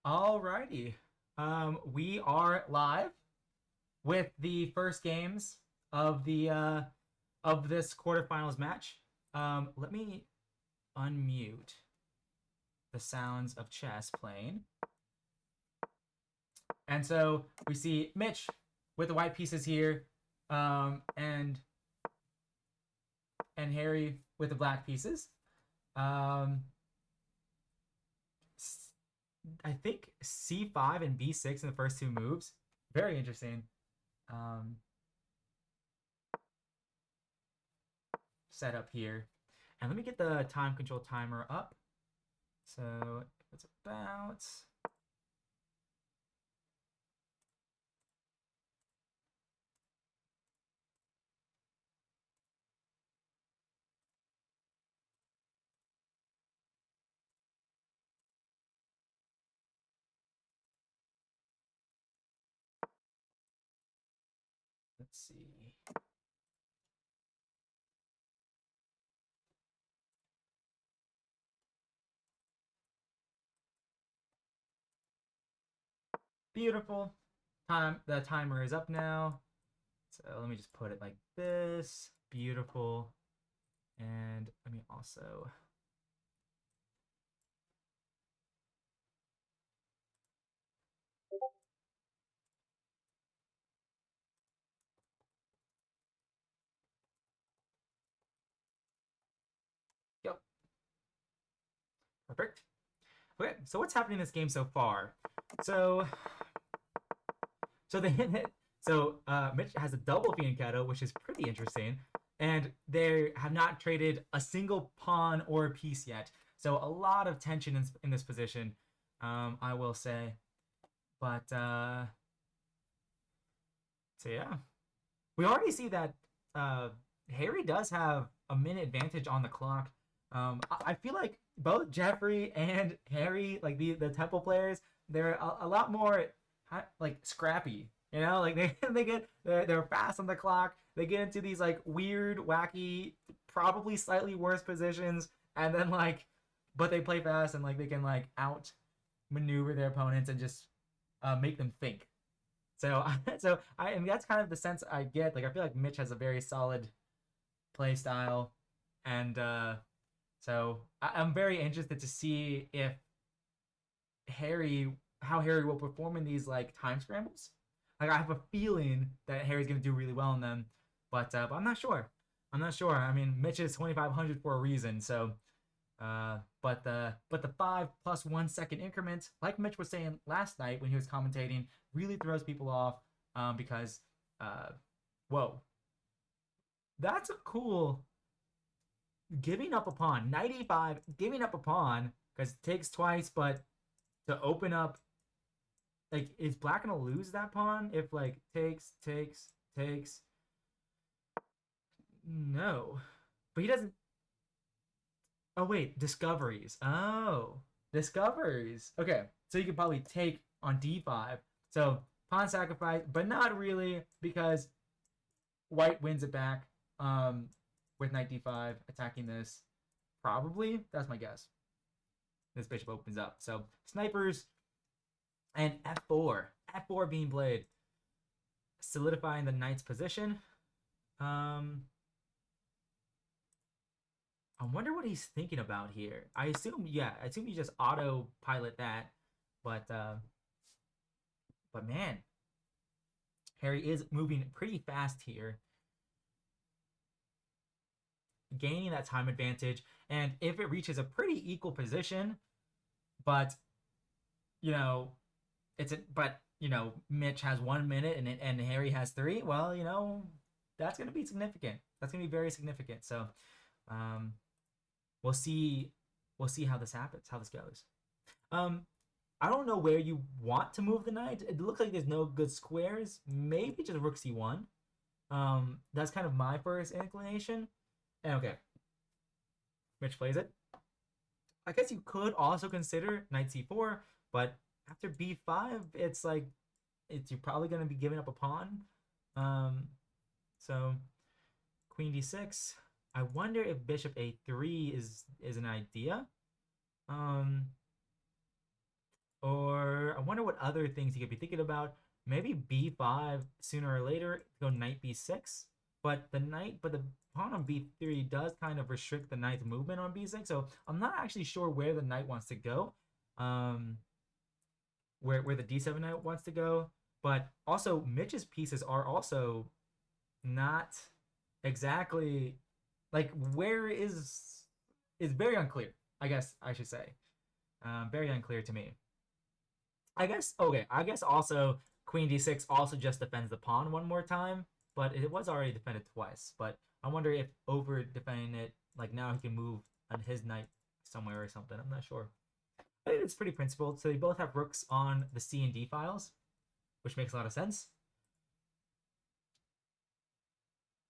Alrighty. We are live with the first games of the of this quarterfinals match. Let me unmute the sounds of chess playing. And so we see Mitch with the white pieces here, and Harry with the black pieces. Um, I think C5 and B6 in the first two moves. Very interesting. Um, Setup here. And let me get the time control timer up. So it's about let's see. Beautiful. The timer is up now. So let me just put it like this. Beautiful. And let me also Yep. Perfect. Okay, so what's happening in this game so far? So so they Mitch has a double fianchetto, which is pretty interesting, and they have not traded a single pawn or piece yet. So a lot of tension in this position, I will say. But so yeah, we already see that uh, Harry does have a minute advantage on the clock. I feel like both Jeffrey and Harry, like the Temple players, they're a lot more like scrappy. You know, like they're fast on the clock. They get into these like weird, wacky, probably slightly worse positions, and then but they play fast and like they can like out maneuver their opponents and just make them think. So and that's kind of the sense I get. Like I feel like Mitch has a very solid play style, and I'm very interested to see if Harry how Harry will perform in these like time scrambles. Like I have a feeling that Harry's gonna do really well in them, but I'm not sure. I'm not sure. I mean, Mitch is 2,500 for a reason, so but the 5 plus 1 second increments, like Mitch was saying last night when he was commentating, really throws people off because uh, whoa, that's a cool giving up a pawn. 95 giving up a pawn because it takes twice, but to open up, like, is black gonna lose that pawn if like takes? No, but he doesn't. Oh wait, discoveries. Oh, discoveries. Okay, so you could probably take on d5. So pawn sacrifice, but not really because white wins it back. With knight d5 attacking this. Probably that's my guess. This bishop opens up. So snipers and f4. F4 being played, solidifying the knight's position. Um, I wonder what he's thinking about here. I assume you just autopilot that, but man, Harry is moving pretty fast here, gaining that time advantage. And if it reaches a pretty equal position, but you know, Mitch has 1 minute and Harry has three. Well, that's gonna be significant. That's gonna be very significant. So, um, we'll see. We'll see how this happens. How this goes. Um, I don't know where you want to move the knight. It looks like there's no good squares. Maybe just rook c1. That's kind of my first inclination. And okay, Mitch plays it. I guess you could also consider knight c4, but after b5, it's like you're probably going to be giving up a pawn. Um, so queen d6. I wonder if bishop a3 is an idea. Um, Or I wonder what other things he could be thinking about. Maybe b5 sooner or later, go knight b6. But the pawn on b3 does kind of restrict the knight's movement on b6. So I'm not actually sure where the knight wants to go. Um, where the d7 knight wants to go. But also Mitch's pieces are also not exactly like where is very unclear. I guess I should say, very unclear to me. I guess okay. I guess also Queen D6 also just defends the pawn one more time, but it was already defended twice. But I wonder if over defending it, like now he can move on his knight somewhere or something. I'm not sure. I think it's pretty principled. So they both have rooks on the C and D files, which makes a lot of sense.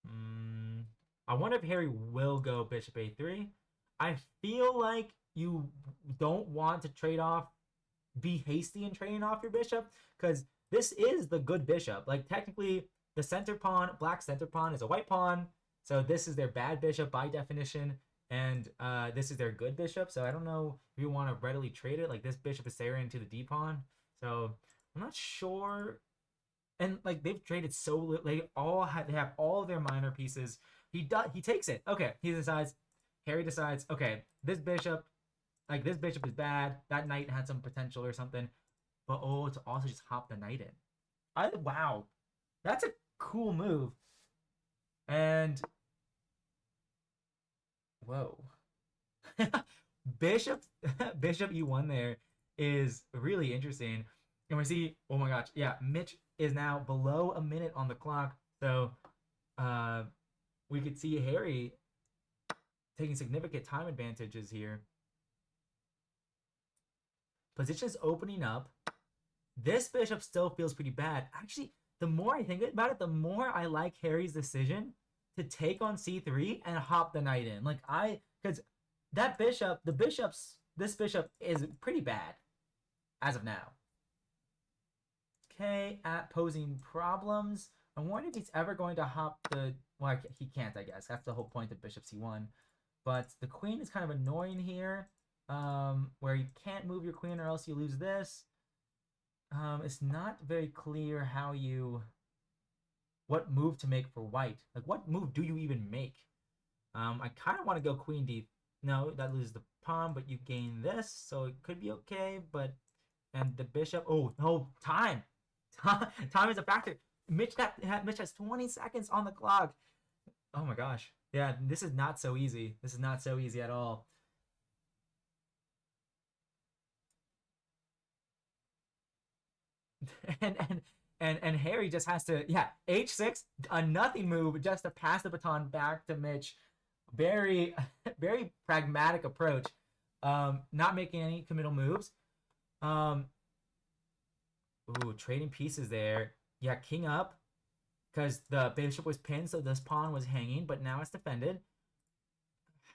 Mm, I wonder if Harry will go bishop a3. I feel like you don't want to trade off, be hasty in trading off your bishop, because this is the good bishop. Like technically, the center pawn, black center pawn, is a white pawn, so this is their bad bishop by definition, and this is their good bishop. So I don't know if you want to readily trade it. Like this bishop is staring to the d pawn, so I'm not sure. And like they've traded so they have all of their minor pieces. He takes it. Okay, he decides. Harry decides. Okay, this bishop is bad. That knight had some potential or something. But oh, to also just hop the knight in. Wow, that's a cool move. And whoa, bishop bishop e1 there is really interesting. And we see, oh my gosh, yeah, Mitch is now below a minute on the clock. So uh, we could see Harry taking significant time advantages here. Position's opening up. This bishop still feels pretty bad. Actually, the more I think about it, the more I like Harry's decision to take on c3 and hop the knight in. Because that bishop, this bishop is pretty bad as of now. Okay, at posing problems. I wonder if he's ever going to hop the. Well, he can't, I guess. That's the whole point of bishop c1. But the queen is kind of annoying here, where you can't move your queen or else you lose this. It's not very clear what move to make for white. Like, what move do you even make? I kind of want to go queen d. No, that loses the pawn, but you gain this, so it could be okay. And the bishop. Oh no, time. Time is a factor. Mitch has 20 seconds on the clock. Oh my gosh. Yeah, this is not so easy. This is not so easy at all. and and and Harry just has to h6 a nothing move just to pass the baton back to Mitch. Very very pragmatic approach. Not making any committal moves. Um, ooh, trading pieces there. Yeah, king up because the bishop was pinned, so this pawn was hanging, but now it's defended.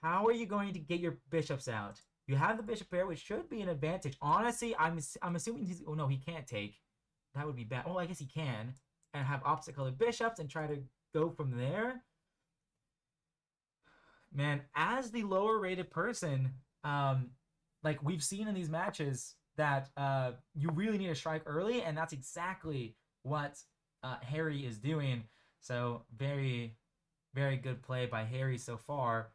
How are you going to get your bishops out? You have the bishop pair, which should be an advantage. Honestly, I'm assuming he's. Oh no, he can't take. That would be bad. Oh, I guess he can, and have opposite colored bishops and try to go from there. Man, as the lower rated person, like we've seen in these matches that you really need to strike early, and that's exactly what Harry is doing. So very, very good play by Harry so far,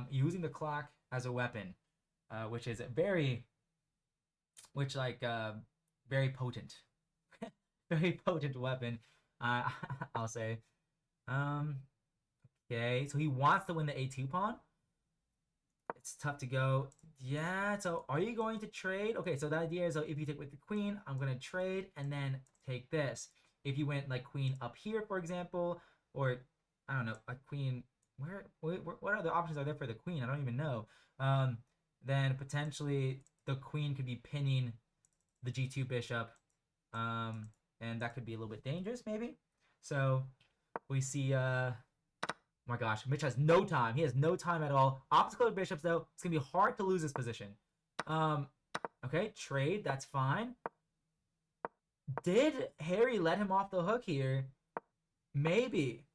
using the clock as a weapon, which is which like very potent, very potent weapon. Uh, I'll say. Um, okay, so he wants to win the a2 pawn. It's tough to go. Yeah, so are you going to trade? Okay, so the idea is if you take with the queen, I'm going to trade and then take this. If you went like queen up here, for example, or I don't know, a queen, what other options are there for the queen? I don't even know. Then potentially the queen could be pinning the g2 bishop, and that could be a little bit dangerous maybe. So we see my gosh, Mitch has no time. He has no time at all. Opposite colored bishops, though, it's gonna be hard to lose this position. Um, okay, trade, that's fine. Did Harry let him off the hook here? Maybe,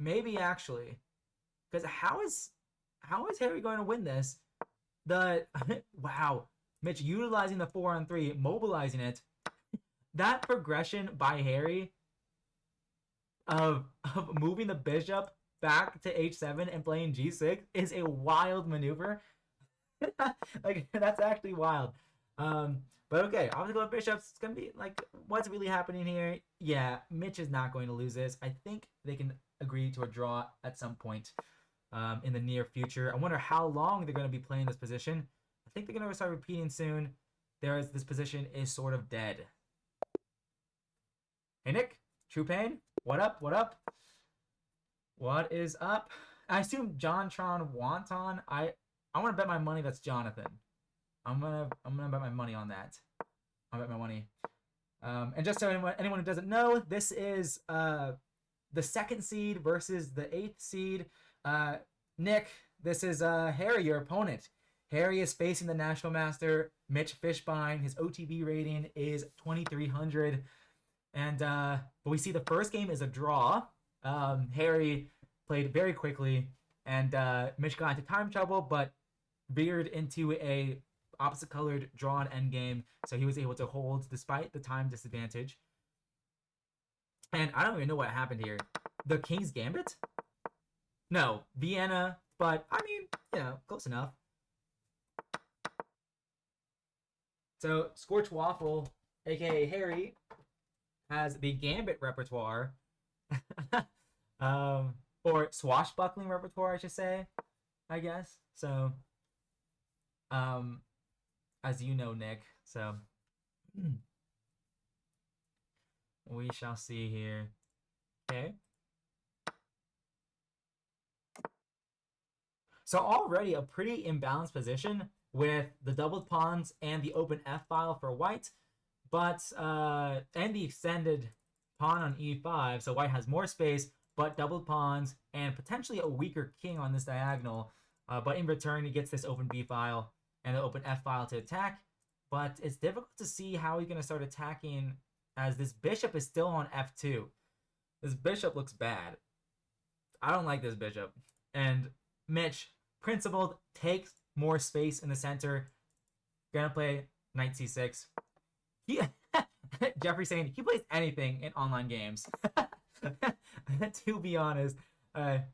maybe actually, because how is Harry going to win this? The wow, Mitch utilizing the 4-on-3, mobilizing it. That progression by Harry of moving the bishop back to h7 and playing g6 is a wild maneuver. Like, that's actually wild. But okay, obviously with bishops, it's gonna be like, what's really happening here? Yeah, Mitch is not going to lose this. I think they can agree to a draw at some point in the near future. I wonder how long they're going to be playing this position. I think they're going to start repeating soon. This position is sort of dead. Hey Nick, True Pain, what up? What up? What is up? I assume Jontron Wonton. I want to bet my money that's Jonathan. I'm gonna bet my money on that. I'll bet my money. And just so anyone who doesn't know, this is the 2nd seed versus the 8th seed. Nick, this is Harry, your opponent. Harry is facing the National Master, Mitch Fishbein. His OTB rating is 2,300. And but we see the first game is a draw. Harry played very quickly, and Mitch got into time trouble, but veered into a opposite colored drawn endgame, so he was able to hold despite the time disadvantage. And I don't even know what happened here. The King's Gambit? No, Vienna, but I mean, you know, close enough. So Scorch Waffle, aka Harry, has the Gambit repertoire, or swashbuckling repertoire, I should say, I guess. So, as you know, Nick. So we shall see here. Okay. So already a pretty imbalanced position with the doubled pawns and the open f-file for white, but and the extended pawn on e5, so white has more space, but doubled pawns and potentially a weaker king on this diagonal. But in return, he gets this open b-file and the open f-file to attack. But it's difficult to see how he's going to start attacking as this bishop is still on f2. This bishop looks bad. I don't like this bishop. And Mitch, principled, takes more space in the center. Gonna play knight c6. He Jeffrey saying he plays anything in online games. To be honest, that's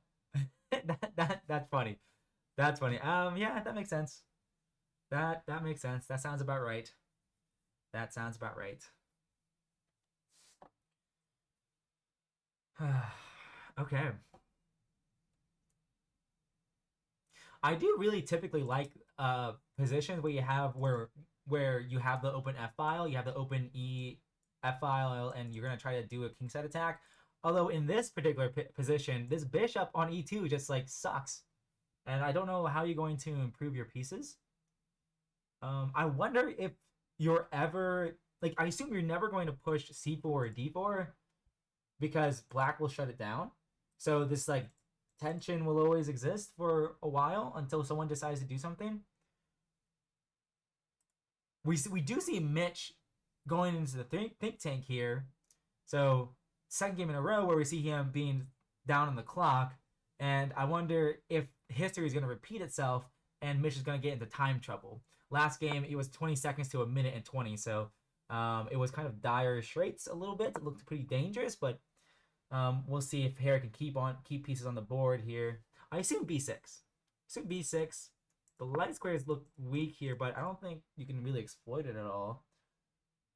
funny. That's funny. Yeah, that makes sense. That makes sense. That sounds about right. That sounds about right. Okay. I do really typically like positions where you have where you have the open f file, you have the open e f file, and you're gonna try to do a king side attack. Although in this particular position, this bishop on e2 just like sucks, and I don't know how you're going to improve your pieces. I wonder if you're ever like, I assume you're never going to push c4 or d4 because black will shut it down. So this like tension will always exist for a while until someone decides to do something. We do see Mitch going into the think tank here. So 2nd game in a row where we see him being down on the clock, and I wonder if history is going to repeat itself and Mitch is going to get into time trouble. Last game it was 20 seconds to a minute and 20, so it was kind of dire straits a little bit. It looked pretty dangerous, but we'll see if Harry can keep pieces on the board here. I assume b6. Assume b6. The light squares look weak here, but I don't think you can really exploit it at all.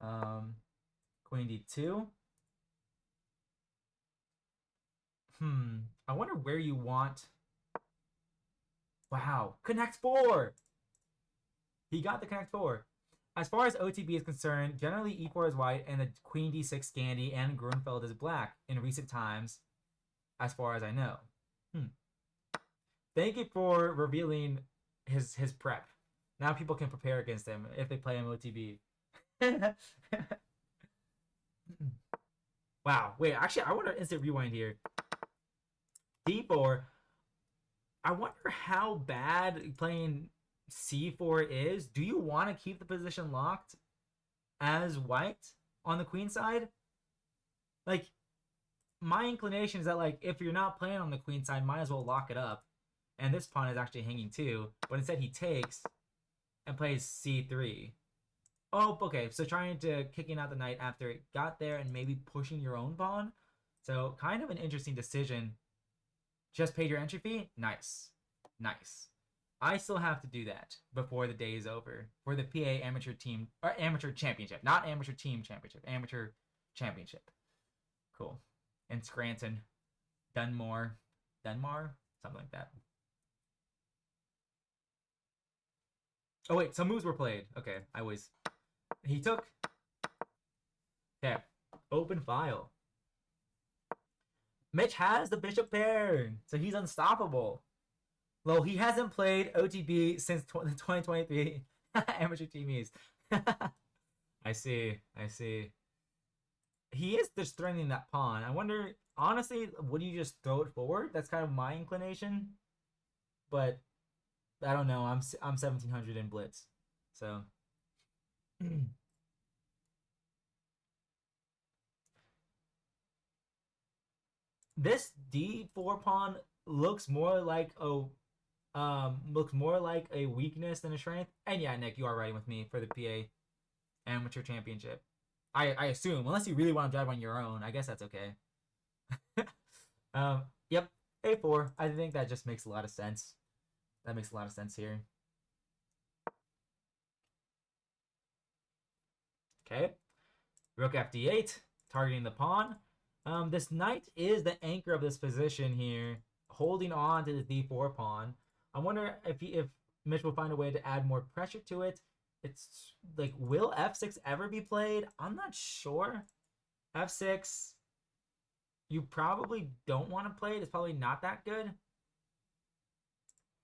Queen d2. I wonder where you want. Wow, connect 4. He got the connect 4. As far as OTB is concerned, generally e4 is white and the queen d6 Scandi and Grunfeld is black in recent times, as far as I know. Thank you for revealing his prep. Now people can prepare against him if they play him OTB. Wow. Wait, actually, I want to instant rewind here. d4. I wonder how bad playing c4 is. Do you want to keep the position locked as white on the queen side? Like, my inclination is that, like, if you're not playing on the queen side, might as well lock it up. And this pawn is actually hanging too. But instead he takes. and plays c3. Oh, okay. So trying to kicking out the knight after it got there and maybe pushing your own pawn. So kind of an interesting decision. Just paid your entry fee? Nice. Nice. I still have to do that before the day is over for the PA amateur team or amateur championship, not amateur team championship, amateur championship. Cool. In Scranton, Dunmore, something like that. Oh wait, some moves were played. Okay, he took. Okay, open file. Mitch has the bishop pair, so he's unstoppable. Well, he hasn't played OTB since the 2023 amateur teamies. I see. He is just threatening that pawn. I wonder, honestly, would you just throw it forward? That's kind of my inclination. But I don't know. I'm 1700 in blitz, so. This d4 pawn looks more like a weakness than a strength. And yeah, Nick, you are riding with me for the PA amateur championship. I assume, unless you really want to drive on your own, I guess that's okay. Yep, a4. I think that just makes a lot of sense. That makes a lot of sense here. Okay, rook fd8, targeting the pawn. This knight is the anchor of this position here, holding on to the d4 pawn. I wonder if Mitch will find a way to add more pressure to it. It's like, will f6 ever be played? I'm not sure. f6, you probably don't want to play it. It's probably not that good.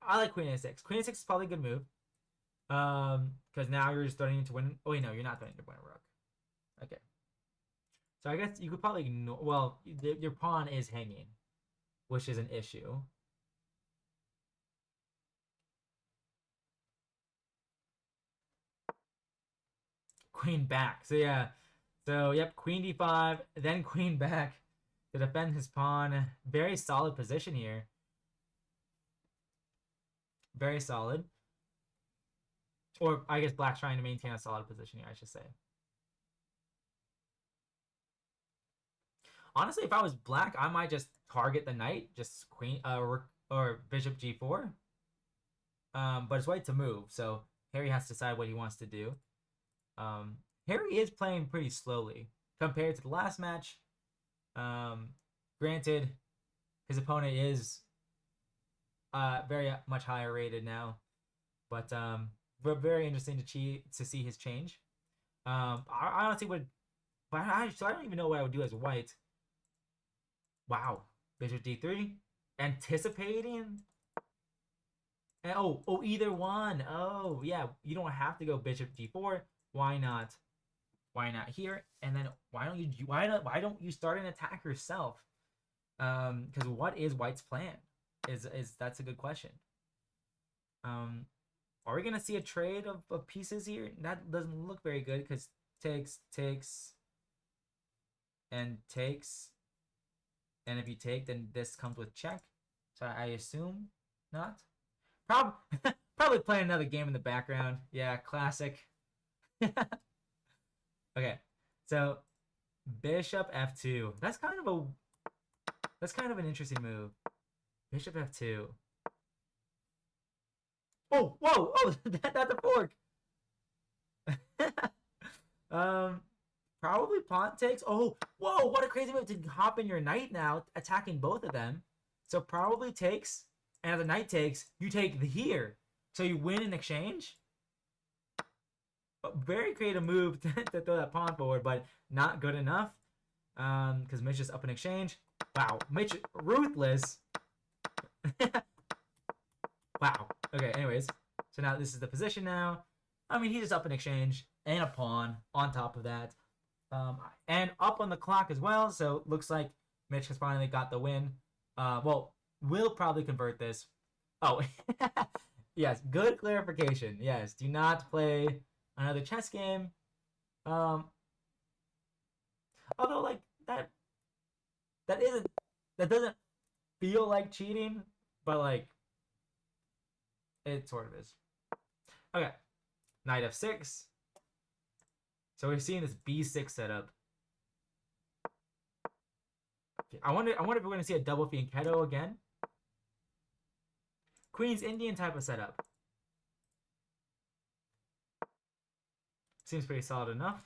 I like queen a6. Queen a6 is probably a good move. Because now you're just starting to win. Oh wait, no, you're not starting to win a rook. Okay. So I guess you could probably ignore. Well, your pawn is hanging, which is an issue. Queen back. So yeah. So yep, queen d5, then queen back to defend his pawn. Very solid position here. Very solid. Or I guess black's trying to maintain a solid position here, I should say. Honestly, if I was black, I might just target the knight, just queen or bishop g4. But it's white to move, so Harry has to decide what he wants to do. Harry is playing pretty slowly compared to the last match. Granted, his opponent is very much higher rated now, but very interesting to see his change. I honestly would, but I don't even know what I would do as white. Wow, bishop d3, anticipating. And, either one. Oh yeah, you don't have to go bishop d4. Why not? Why not here? And then why don't you start an attack yourself? Because what is White's plan? Is that's a good question. Are we gonna see a trade of pieces here? That doesn't look very good because takes, and takes, and if you take, then this comes with check. So I assume not. Probably playing another game in the background. Yeah, classic. Okay, so bishop f2. That's kind of an interesting move. Bishop f2. Oh, whoa, oh, that's a fork. Probably pawn takes. Oh, whoa, what a crazy move to hop in your knight now, attacking both of them. So probably takes, and if the knight takes, you take the here. So you win in exchange. Very creative move to throw that pawn forward, but not good enough. Because Mitch is up in exchange. Wow, Mitch ruthless. Wow. Okay, anyways. So now this is the position now. I mean, he's just up in exchange and a pawn on top of that. And up on the clock as well. So looks like Mitch has finally got the win. Well, we'll probably convert this. Oh, yes. Good clarification. Yes. Do not play another chess game. Although like that doesn't feel like cheating, but like it sort of is. Okay. Knight f6. So we're seeing this b6 setup. Okay, I wonder if we're gonna see a double fianchetto again. Queen's Indian type of setup. Seems pretty solid enough.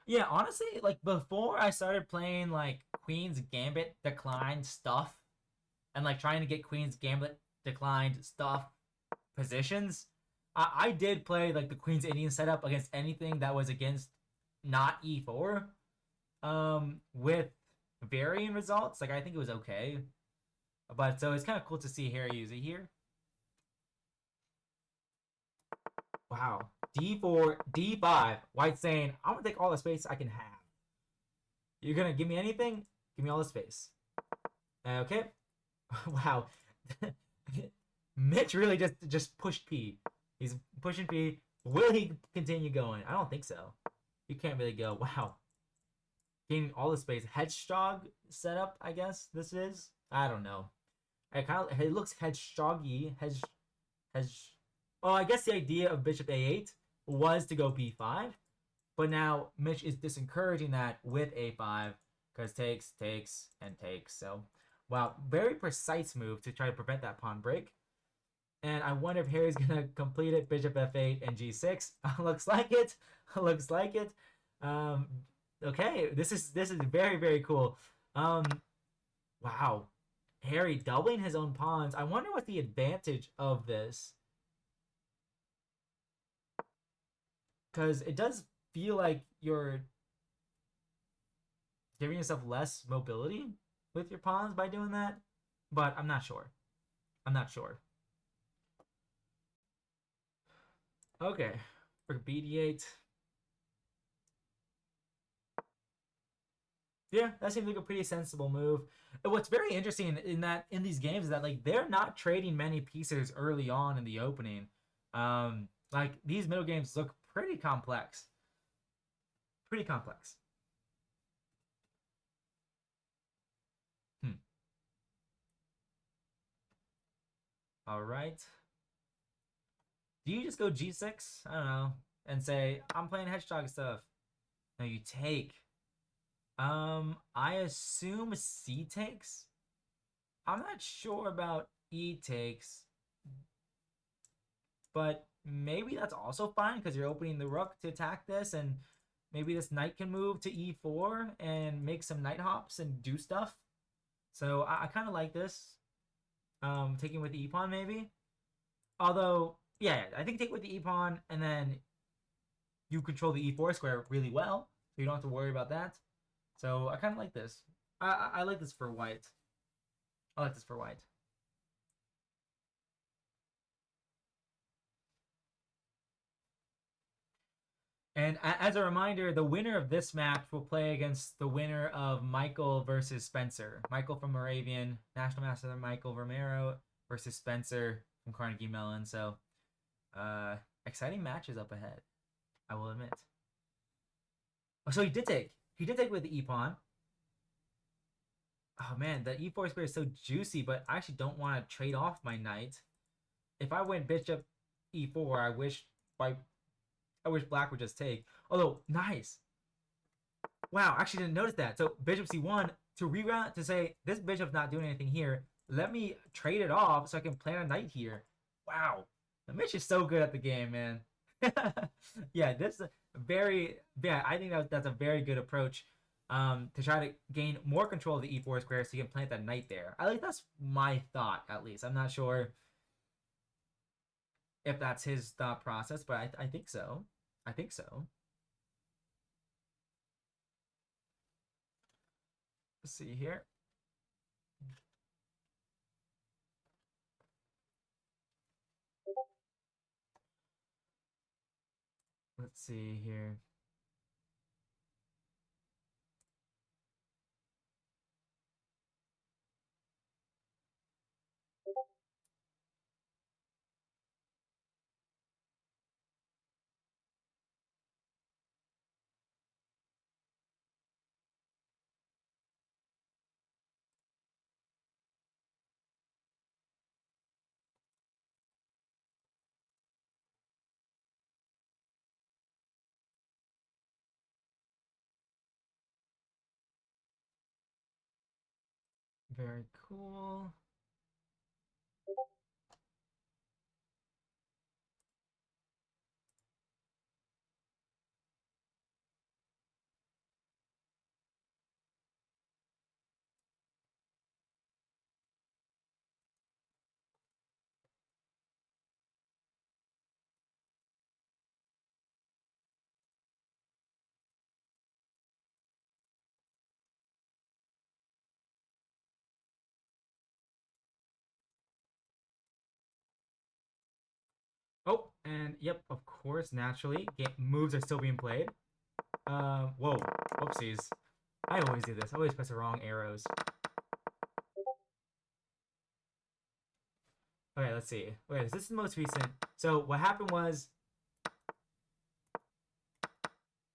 Yeah, honestly, like before I started playing like Queen's Gambit declined stuff and like trying to get Queen's Gambit declined stuff positions, I did play like the Queen's Indian setup against anything that was against not e4, with varying results. Like I think it was okay, but so it's kind of cool to see Harry use it here. Wow, d4, d5. White saying, "I'm gonna take all the space I can have. You're gonna give me anything? Give me all the space." Okay. Wow. Mitch really just pushed P. He's pushing P. Will he continue going? I don't think so. You can't really go. Wow. Gaining all the space. Hedgehog setup, I guess this is. I don't know. It looks hedgehoggy. Hedge. Oh, I guess the idea of Bishop A8 was to go B5, but now Mitch is disencouraging that with A5 because takes, and takes. So, wow, very precise move to try to prevent that pawn break. And I wonder if Harry's gonna complete it. Bishop F8 and G6. Looks like it. Looks like it. Um, okay, this is very cool. Um, wow, Harry doubling his own pawns. I wonder what the advantage of this, because it does feel like you're giving yourself less mobility with your pawns by doing that, but I'm not sure. I'm not sure. Okay, for BD8. Yeah, that seems like a pretty sensible move. And what's very interesting in that in these games is that like they're not trading many pieces early on in the opening. Like these middle games look pretty complex. Pretty complex. Hmm. All right. Do you just go G6? I don't know. And say, I'm playing hedgehog stuff. No, you take. I assume C takes. I'm not sure about E takes, but maybe that's also fine because you're opening the rook to attack this, and maybe this knight can move to E4 and make some knight hops and do stuff. So I kind of like this. Taking with the E pawn maybe. Although, yeah, I think take with the E pawn and then you control the E4 square really well, so you don't have to worry about that. So I kind of like this. I like this for white. I like this for white. And as a reminder, the winner of this match will play against the winner of Michael versus Spencer. Michael from Moravian, National Master Michael Romero versus Spencer from Carnegie Mellon. So, exciting matches up ahead, I will admit. Oh, so he did take. He did take with the E pawn. Oh man, the E4 square is so juicy, but I actually don't want to trade off my knight. If I went bishop E4, I wish black would just take. Although, nice. Wow, I actually didn't notice that. So bishop c1 to reroute to say this bishop's not doing anything here. Let me trade it off so I can plant a knight here. Wow, the Mitch is so good at the game, man. Yeah, this is very yeah. I think that's a very good approach. To try to gain more control of the e4 square so you can plant that knight there. I like that's my thought at least. I'm not sure if that's his thought process, but I think so. I think so. Let's see here. Let's see here. Very cool. Oh, and yep, of course, naturally, moves are still being played. Whoa, whoopsies. I always do this. I always press the wrong arrows. Okay, let's see. Okay, this is the most recent. So what happened was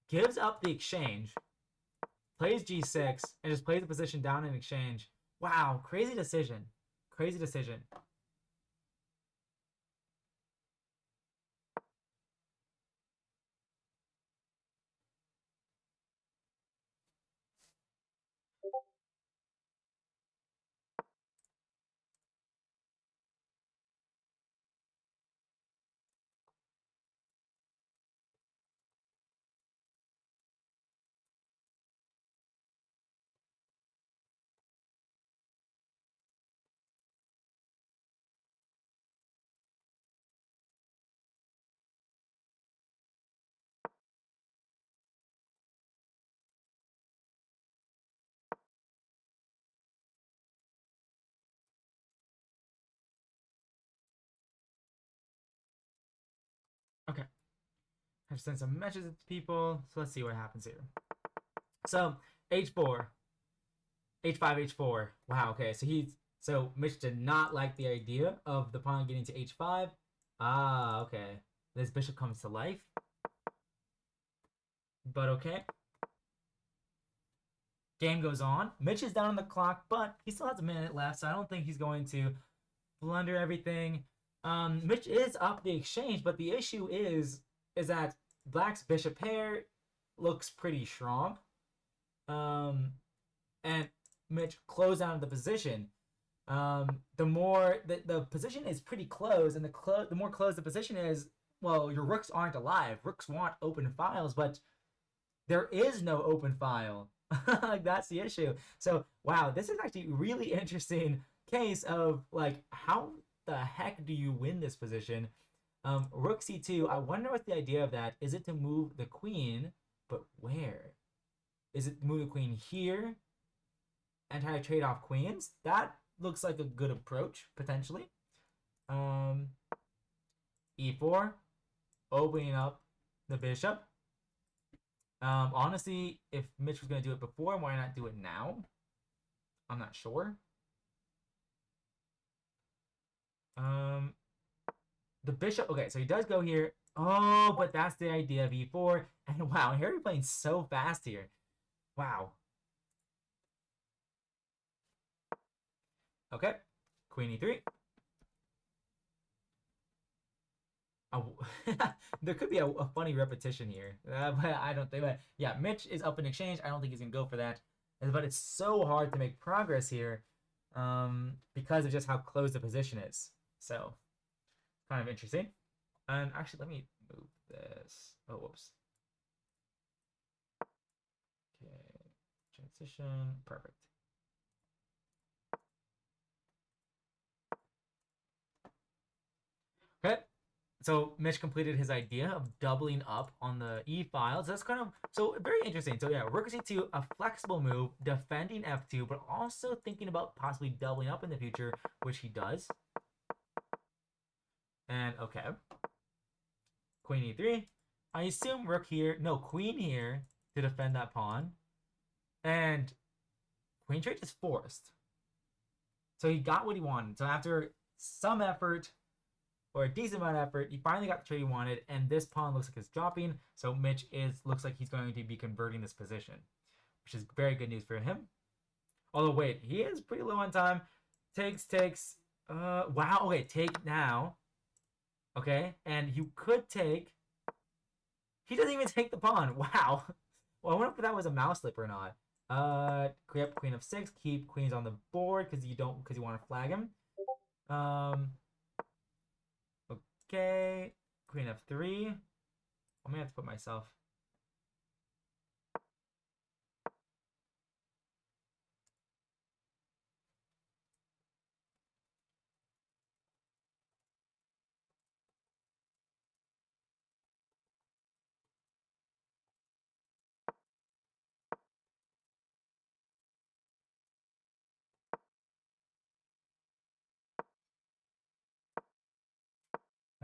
gives up the exchange, plays G6, and just plays the position down in exchange. Wow, crazy decision. Crazy decision. Okay, I've sent some messages to people, so let's see what happens here. So H4, H5, H4. Wow. Okay, so Mitch did not like the idea of the pawn getting to H5. Ah, okay. This bishop comes to life, but okay. Game goes on. Mitch is down on the clock, but he still has a minute left, so I don't think he's going to blunder everything. Mitch is up the exchange, but the issue is that Black's bishop pair looks pretty strong. And Mitch closed out of the position. The more the position is pretty close, and the more closed the position is, well, your rooks aren't alive. Rooks want open files, but there is no open file. That's the issue. So wow, this is actually a really interesting case of like how the heck do you win this position? Rook c2. I wonder what the idea of that is. It to move the queen, but where? Is it to move the queen here and try to trade off queens? That looks like a good approach potentially. Um, e4, opening up the bishop. Honestly, if Mitch was going to do it before, why not do it now? I'm not sure. Um, the bishop. Okay, so he does go here. Oh, but that's the idea of e4. And wow, Harry playing so fast here. Wow. Okay, queen e3. Oh, there could be a funny repetition here, but I don't think. But yeah, Mitch is up in exchange. I don't think he's gonna go for that. But it's so hard to make progress here, because of just how close the position is. So kind of interesting. And actually, let me move this. Oh, whoops. Okay, transition. Perfect. Okay, so Mitch completed his idea of doubling up on the E files. That's kind of so very interesting. So yeah, rook c2, a flexible move, defending f2, but also thinking about possibly doubling up in the future, which he does. And okay, queen e3. I assume rook here, no, queen here to defend that pawn, and queen trade is forced. So he got what he wanted. So after some effort, or a decent amount of effort, he finally got the trade he wanted, and this pawn looks like it's dropping. So Mitch looks like he's going to be converting this position, which is very good news for him. Although wait, he is pretty low on time. Takes. Wow. Okay, take now. Okay, and you could take. He doesn't even take the pawn. Wow. Well, I wonder if that was a mouse slip or not. Yep, queen of six. Keep queens on the board because you want to flag him. Um, okay, queen of three. I'm gonna have to put myself.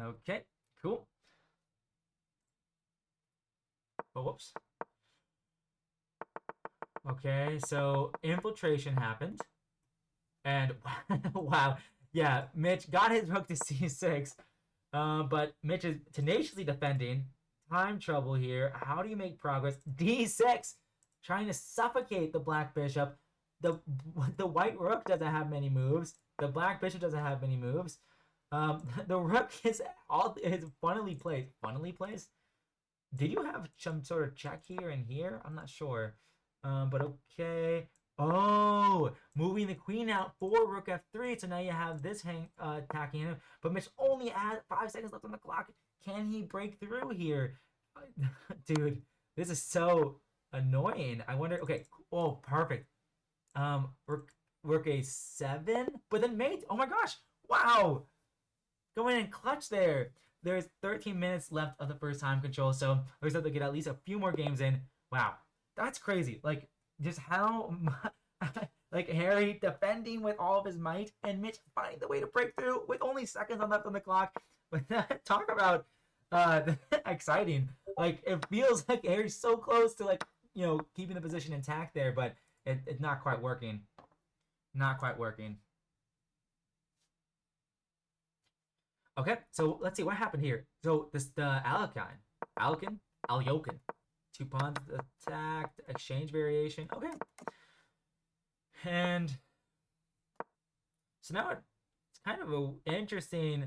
Okay, cool. Oh, whoops. Okay, so infiltration happened, and wow, yeah, Mitch got his rook to c6, but Mitch is tenaciously defending. Time trouble here. How do you make progress? d6, trying to suffocate the black bishop. The the white rook doesn't have many moves. The black bishop doesn't have many moves. The rook is funnily placed. Funnily placed. Did you have some sort of check here and here? I'm not sure. But okay. Oh, moving the queen out for rook f3. So now you have this attacking him. But Mitch only has 5 seconds left on the clock. Can he break through here? Dude, this is so annoying. I wonder. Okay. Oh, perfect. Rook a7. But then mate. Oh my gosh. Wow. Going in clutch there. There's 13 minutes left of the first time control, so looks like they get at least a few more games in. Wow, that's crazy. Like, just how like Harry defending with all of his might, and Mitch finding the way to break through with only seconds left on the clock. But talk about exciting. Like, it feels like Harry's so close to keeping the position intact there, but it's not quite working. Not quite working. Okay, so let's see what happened here. So this the Alyokin, 2 pawns attacked, exchange variation. Okay, and so now it's kind of a interesting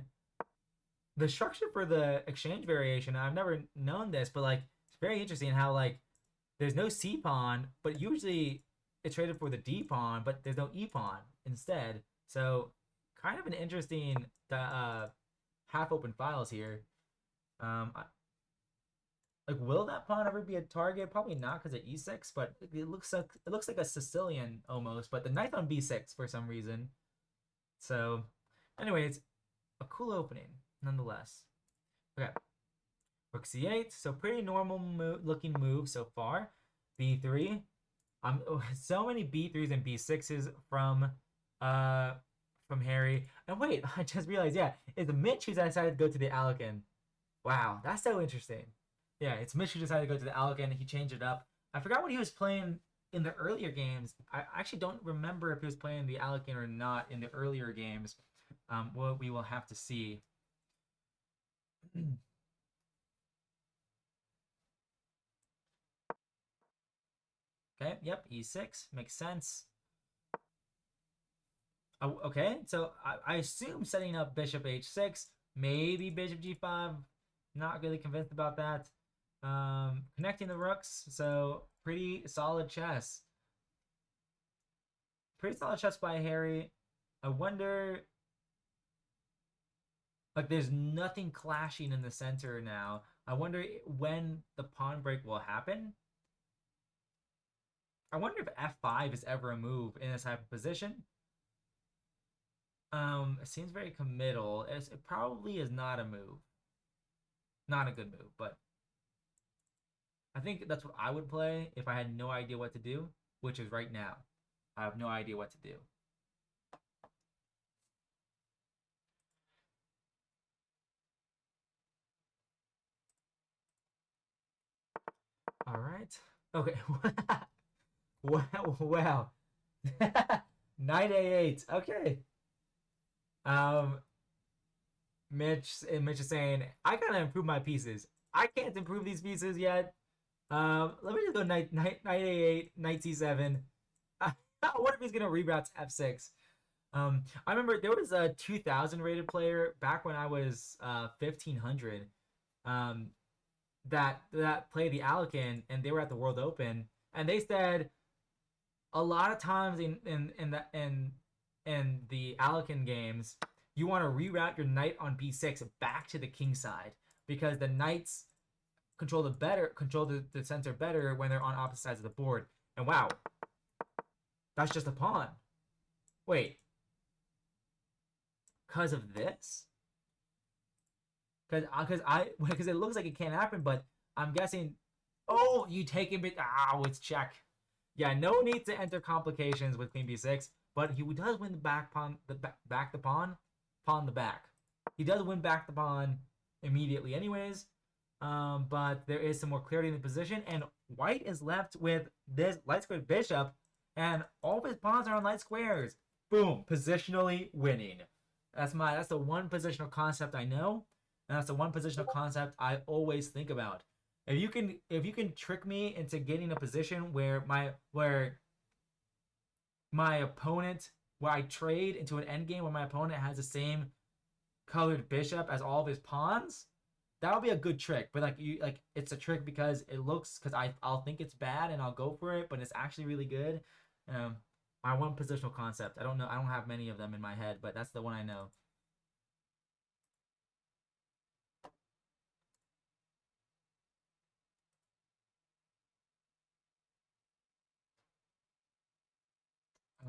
the structure for the exchange variation. I've never known this, but like it's very interesting how like there's no C pawn, but usually it's traded for the D pawn, but there's no E pawn instead. So kind of an interesting half open files here. Like, will that pawn ever be a target? Probably not because of e6, but it looks like a Sicilian almost. But the knight on b6 for some reason. So, anyway, it's a cool opening nonetheless. Okay, rook c8. So pretty normal looking move so far. b3. So many b3s and b6s from Harry. And wait, I just realized, yeah, it's Mitch who decided to go to the Alekin. Wow, that's so interesting. Yeah, it's Mitch who decided to go to the Alec, he changed it up. I forgot what he was playing in the earlier games. I actually don't remember if he was playing the Alekin or not in the earlier games. Well, we will have to see. Okay, yep, e6 makes sense. Oh, okay, so I assume setting up bishop h6, maybe bishop g5. Not really convinced about that. Connecting the rooks, so pretty solid chess. Pretty solid chess by Harry. I wonder, like, there's nothing clashing in the center now. I wonder when the pawn break will happen. I wonder if f5 is ever a move in this type of position. It seems very committal. It probably is not a move. Not a good move, but I think that's what I would play if I had no idea what to do, which is right now. I have no idea what to do. All right. Okay. Wow. Knight a8. Okay. Um, Mitch is saying I gotta improve my pieces. I can't improve these pieces yet. Let me just go knight a8, knight c7. What if he's gonna reroute to f6? I remember there was a 2000 rated player back when I was 1500. Um, that played the Alekin, and they were at the World Open, and they said a lot of times in the Alekin games, you want to reroute your knight on b6 back to the king side because the knights control the center better when they're on opposite sides of the board. And wow, that's just a pawn. Wait, because of this? Because it looks like it can't happen, but I'm guessing. Oh, you take him. Oh, it's check. Yeah, no need to enter complications with queen b6, but he does win the back pawn, back the pawn the back. He does win back the pawn immediately, anyways. But there is some more clarity in the position, and white is left with this light squared bishop, and all of his pawns are on light squares. Boom, positionally winning. That's the one positional concept I know, and that's the one positional concept I always think about. If you can trick me into getting a position where my opponent where I trade into an endgame where my opponent has the same colored bishop as all of his pawns, that would be a good trick. But it's a trick because I'll think it's bad and I'll go for it, but it's actually really good. Um, my one positional concept. I don't know. I don't have many of them in my head, but that's the one I know.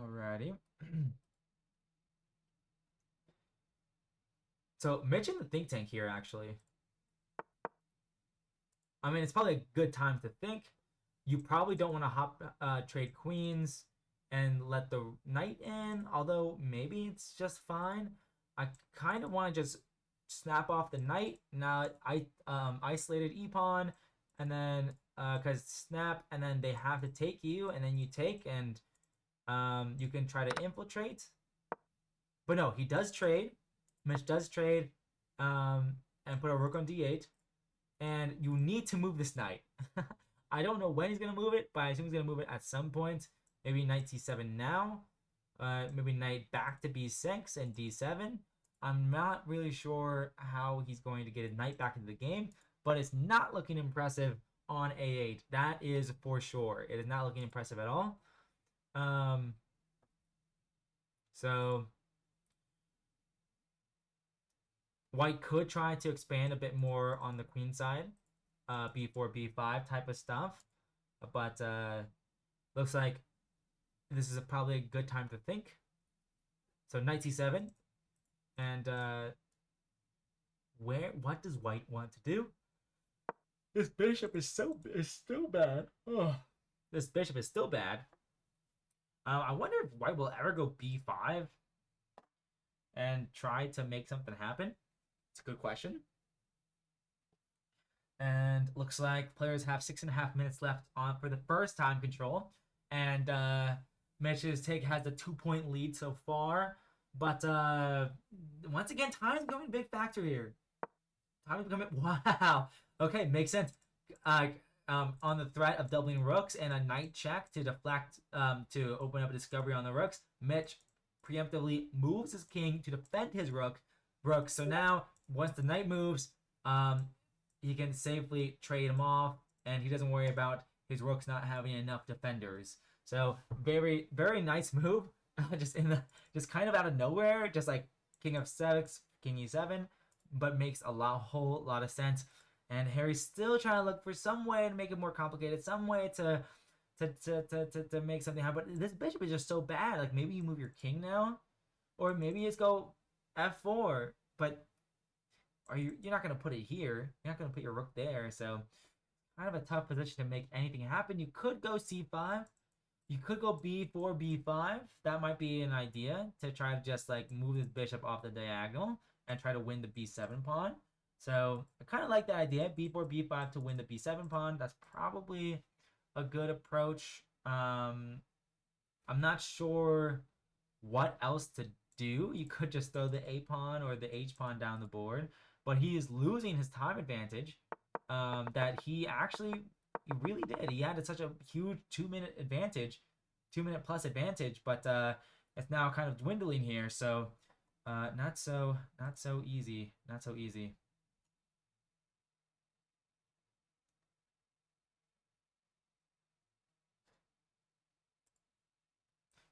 Alrighty. So Mitch in the think tank here actually. I mean, it's probably a good time to think. You probably don't want to trade queens and let the knight in, although maybe it's just fine. I kind of want to just snap off the knight. Now I isolated e pawn, and then because snap, and then they have to take you, and then you take, and you can try to infiltrate. But no, he does trade. Mitch does trade, and put a rook on d8, and you need to move this knight. I don't know when he's gonna move it, but I assume he's gonna move it at some point. Maybe knight c7 now. Maybe knight back to b6 and d7. I'm not really sure how he's going to get his knight back into the game, but it's not looking impressive on a8. That is for sure. It is not looking impressive at all. Um, so white could try to expand a bit more on the queen side, b4, b5 type of stuff, but looks like this is probably a good time to think. So knight c7, and what does white want to do? This bishop is still bad. Oh, this bishop is still bad. I wonder if white will ever go b5 and try to make something happen. It's a good question. And looks like players have 6.5 minutes left on for the first time control. And Mitch's take has a 2-point lead so far. But once again, time is becoming a big factor here. Time is becoming wow. Okay, makes sense. On the threat of doubling rooks and a knight check to deflect to open up a discovery on the rooks, Mitch preemptively moves his king to defend his rook. So now once the knight moves, he can safely trade him off, and he doesn't worry about his rooks not having enough defenders. So very very nice move, just kind of out of nowhere, just like king f6, king e7, but makes a whole lot of sense. And Harry's still trying to look for some way to make it more complicated, some way to make something happen. But this bishop is just so bad. Like maybe you move your king now, or maybe you just go f4. But you're not gonna put it here. You're not gonna put your rook there. So kind of a tough position to make anything happen. You could go c5. You could go b4, b5. That might be an idea to try to just like move this bishop off the diagonal and try to win the b7 pawn. So I kind of like that idea, b4, b5 to win the b7 pawn. That's probably a good approach. I'm not sure what else to do. You could just throw the a pawn or the h pawn down the board, but he is losing his time advantage that he really did. He had such a huge 2-minute advantage, 2-minute plus advantage, but it's now kind of dwindling here. So not so easy. Not so easy.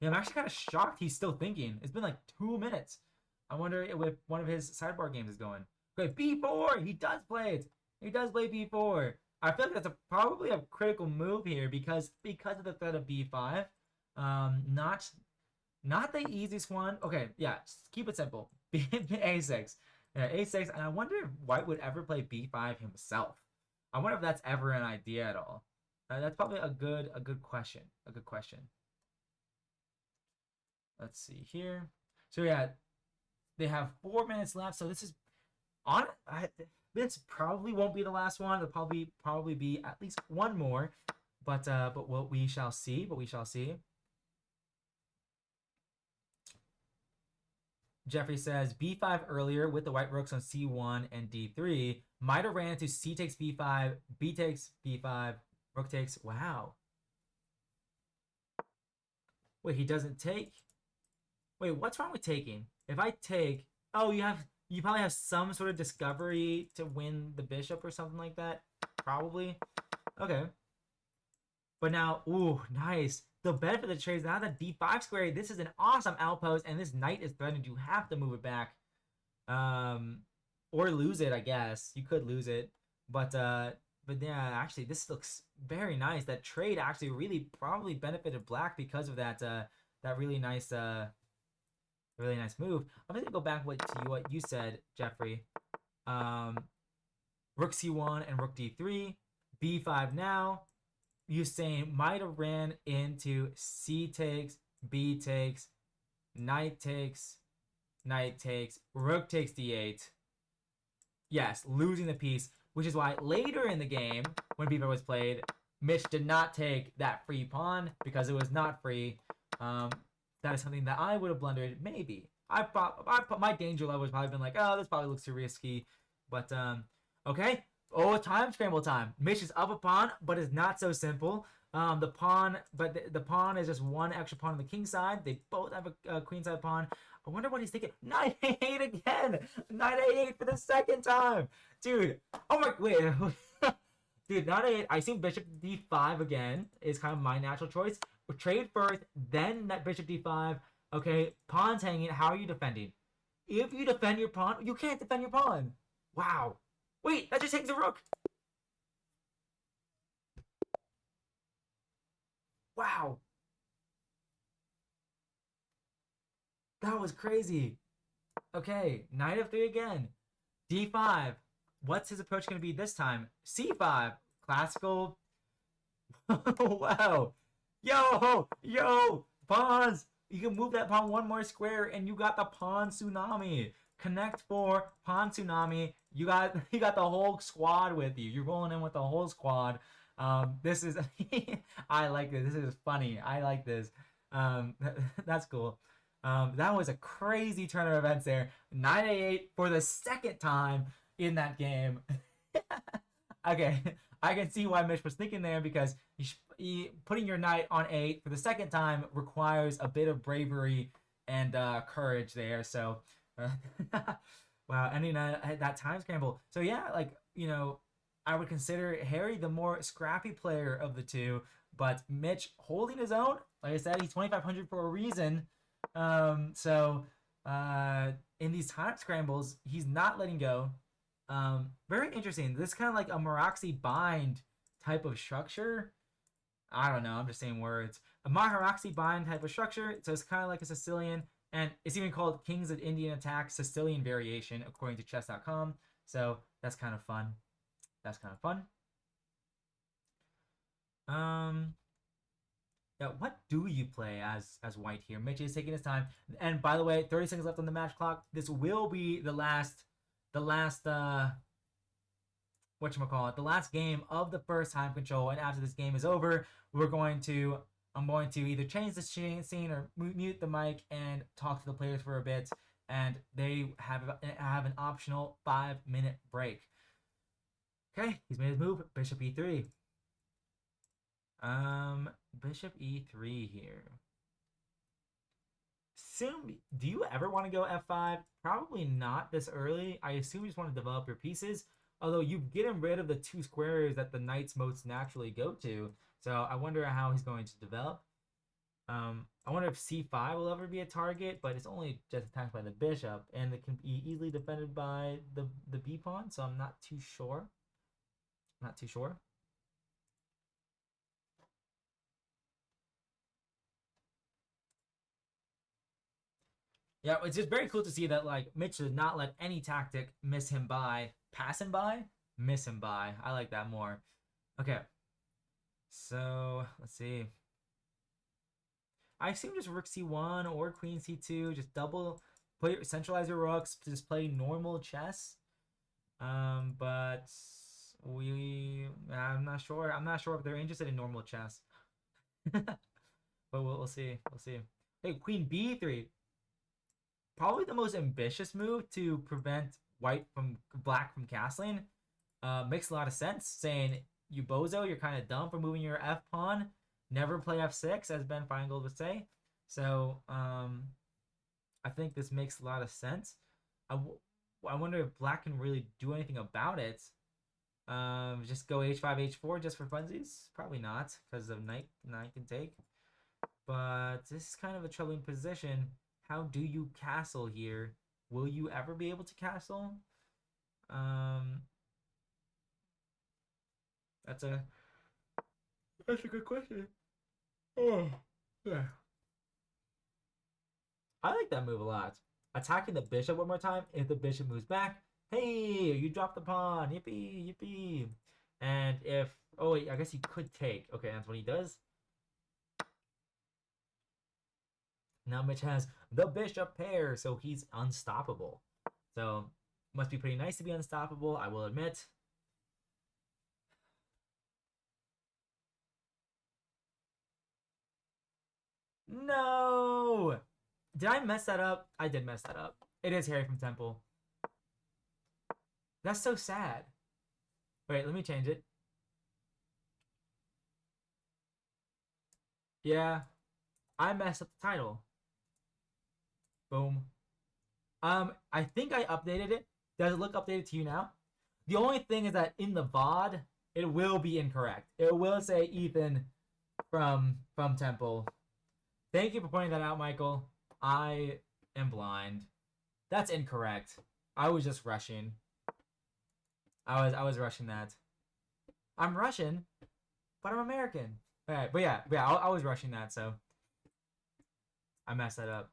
Yeah, I'm actually kind of shocked he's still thinking. It's been like 2 minutes. I wonder if one of his sidebar games is going. Okay, B4. He does play it. He does play B4. I feel like that's probably a critical move here because of the threat of B5. Not the easiest one. Okay, yeah, keep it simple. A6. Yeah, A6, and I wonder if White would ever play B5 himself. I wonder if that's ever an idea at all. That's probably a good question. A good question. Let's see here. So yeah, they have 4 minutes left. So this is on. This probably won't be the last one. It'll probably be at least one more. But what we shall see. But we shall see. Jeffrey says b5 earlier with the white rooks on c1 and d3. Might have ran into c takes b5, b takes b5, rook takes. Wow. Wait, he doesn't take. Wait, what's wrong with taking? If I take, oh, you probably have some sort of discovery to win the bishop or something like that. Probably. Okay. But now, ooh, nice. The benefit of the trade is now that d5 square, this is an awesome outpost, and this knight is threatened. You have to move it back. Or lose it, I guess. You could lose it. But yeah, actually, this looks very nice. That trade actually really probably benefited black because of that really nice move. I'm gonna go back to what you said, Jeffrey. Rook c1 and rook d3, b5 now. You saying might have ran into c takes, b takes, knight takes, rook takes d8. Yes, losing the piece, which is why later in the game, when b5 was played, Mitch did not take that free pawn because it was not free. That is something that I would have blundered. Maybe I my danger level has probably been like, oh, this probably looks too risky. But okay. Oh, time scramble time. Mitch is up a pawn, but it's not so simple. The pawn, but the pawn is just one extra pawn on the king side. They both have a queen side pawn. I wonder what he's thinking. Knight a8 again. Knight a8 for the second time, dude. Oh my wait, dude. Knight a8. I assume bishop d5 again is kind of my natural choice. Trade first, then that bishop d5. Okay, pawn's hanging. How are you defending? If you defend your pawn, you can't defend your pawn. Wow. Wait, that just takes the rook. Wow. That was crazy. Okay, knight of 3 again. d5. What's his approach going to be this time? c5. Classical. Wow. Yo, pawns. You can move that pawn one more square and you got the pawn tsunami. Connect 4, pawn tsunami. You got the whole squad with you. You're rolling in with the whole squad. This is I like this. This is funny. I like this. That's cool. That was a crazy turn of events there. 9-8 for the second time in that game. Okay, I can see why Mitch was thinking there because putting your knight on 8 for the second time requires a bit of bravery and courage there. So, wow, ending that time scramble. So yeah, like I would consider Harry the more scrappy player of the two, but Mitch holding his own. Like I said, he's 2,500 for a reason. So in these time scrambles, he's not letting go. Very interesting. This is kind of like a Maraxi bind type of structure. I don't know. I'm just saying words. A Maharaxi bind type of structure. So it's kind of like a Sicilian, and it's even called Kings of Indian Attack Sicilian variation, according to chess.com. So that's kind of fun. That's kind of fun. Yeah, what do you play as white here? Mitch is taking his time. And by the way, 30 seconds left on the match clock. This will be the last whatchamacallit, the last game of the first time control. And after this game is over, I'm going to either change the scene or mute the mic and talk to the players for a bit. And they have an optional 5-minute break. Okay, he's made his move. Bishop e3. Bishop e3 here. Do you ever want to go f5? Probably not this early. I assume you just want to develop your pieces. Although you're getting rid of the 2 squares that the knights most naturally go to. So I wonder how he's going to develop. I wonder if c5 will ever be a target, but it's only just attacked by the bishop, and it can be easily defended by the b pawn. So I'm not too sure. Not too sure. Yeah, it's just very cool to see that like Mitch did not let any tactic miss him by, pass him by, miss him by. I like that more. Okay, so let's see. I assume just rook c1 or queen c2, just double put centralize your rooks, just play normal chess. But I'm not sure. I'm not sure if they're interested in normal chess. But we'll see. We'll see. Hey, queen b3. Probably the most ambitious move to prevent black from castling. Makes a lot of sense. Saying you bozo, you're kind of dumb for moving your f pawn. Never play f6, as Ben Feingold would say. So I think this makes a lot of sense. I wonder if black can really do anything about it. Just go h5, h4 just for funsies? Probably not, because of knight can take. But this is kind of a troubling position. How do you castle here? Will you ever be able to castle? That's a good question. Oh, yeah. I like that move a lot. Attacking the bishop one more time. If the bishop moves back, hey, you drop the pawn. Yippee, yippee. And if oh wait, I guess he could take. Okay, that's what he does. Now Mitch has the bishop pair, so he's unstoppable. So must be pretty nice to be unstoppable, I will admit. No! Did I mess that up? I did mess that up. It is Harry from Temple. That's so sad. Wait, let me change it. Yeah, I messed up the title. Boom. I think I updated it. Does it look updated to you now? The only thing is that in the VOD, it will be incorrect. It will say Ethan from Temple. Thank you for pointing that out, Michael. I am blind. That's incorrect. I was just rushing. I was rushing that. I'm Russian, but I'm American. Alright, but yeah, I was rushing that, so I messed that up.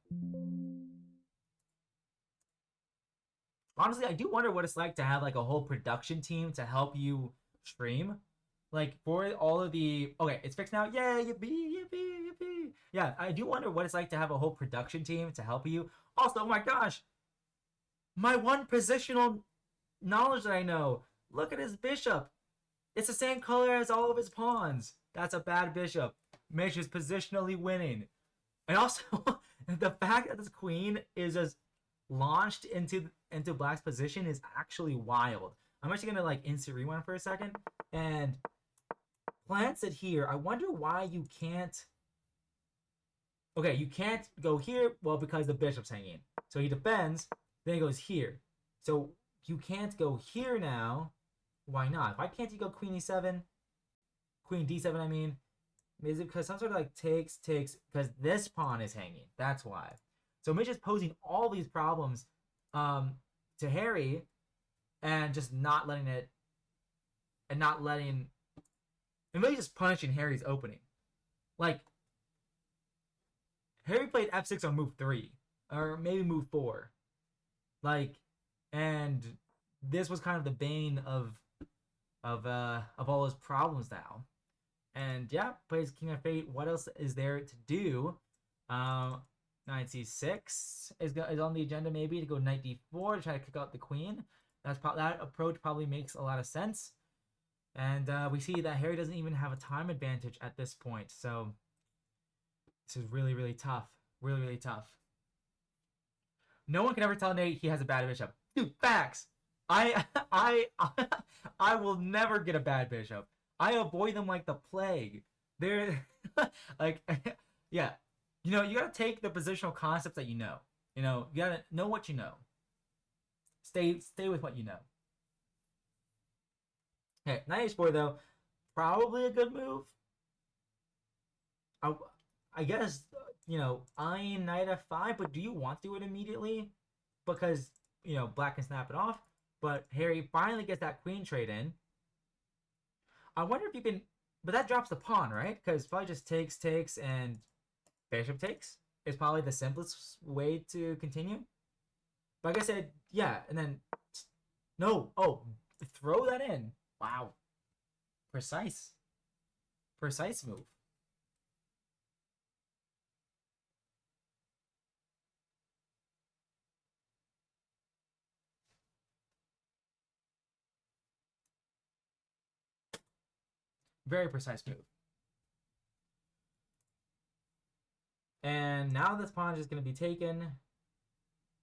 Honestly, I do wonder what it's like to have like a whole production team to help you stream. Like for all of the okay, it's fixed now. Yay, yippee, yippee, yippee. Yeah, I do wonder what it's like to have a whole production team to help you. Also, oh my gosh, my one positional knowledge that I know. Look at his bishop. It's the same color as all of his pawns. That's a bad bishop. Mitch is positionally winning. And also, the fact that this queen is just launched into black's position is actually wild. I'm actually gonna like instant rewind for a second and plants it here. I wonder why you can't. Okay, you can't go here. Well, because the bishop's hanging. So he defends. Then he goes here. So you can't go here now. Why not? Why can't you go queen e7? Queen d7, I mean. Is it because some sort of like takes, because this pawn is hanging. That's why. So Mitch is posing all these problems to Harry and just not letting it, and not letting, and really just punishing Harry's opening. Like, Harry played f6 on move 3, or maybe move 4. Like, and this was kind of the bane of all his problems now. And yeah, plays King of Fate. What else is there to do? Knight c6 is on the agenda, maybe to go knight d4 to try to kick out the queen. That approach probably makes a lot of sense. And we see that Harry doesn't even have a time advantage at this point. So this is really, really tough. Really, really tough. No one can ever tell Nate he has a bad bishop. Dude, facts. I I will never get a bad bishop. I avoid them like the plague. They're like, yeah. You know, you gotta take the positional concepts that you know. You know, you gotta know what you know. Stay with what you know. Okay, knight h4 though, probably a good move. I I guess eyeing knight f5, but do you want to do it immediately? Because black can snap it off. But Harry finally gets that queen trade in. I wonder if you can, but that drops the pawn, right? Because probably just takes, and bishop takes is probably the simplest way to continue. But like I said, yeah, and then no, oh, throw that in. Wow, precise, precise move. Very precise move. And now this pawn is going to be taken.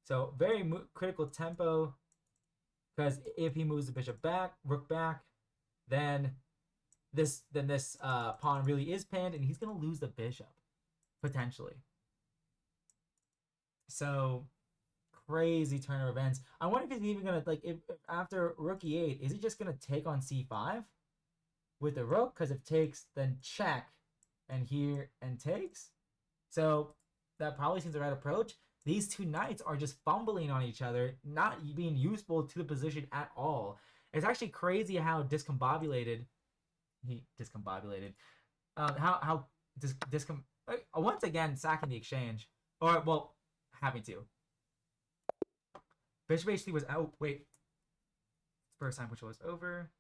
So very critical tempo, because if he moves the bishop back, rook back, then this pawn really is pinned, and he's going to lose the bishop potentially. So crazy turn of events. I wonder if he's even gonna if after rook e8, is he just gonna take on c5 with the rook? Because if takes, then check, and here and takes. So that probably seems the right approach. These two knights are just fumbling on each other, not being useful to the position at all. It's actually crazy how discombobulated he discombobulated. How once again sacking the exchange, or well, having to. Bishop h3 was out. Wait, first time which was over.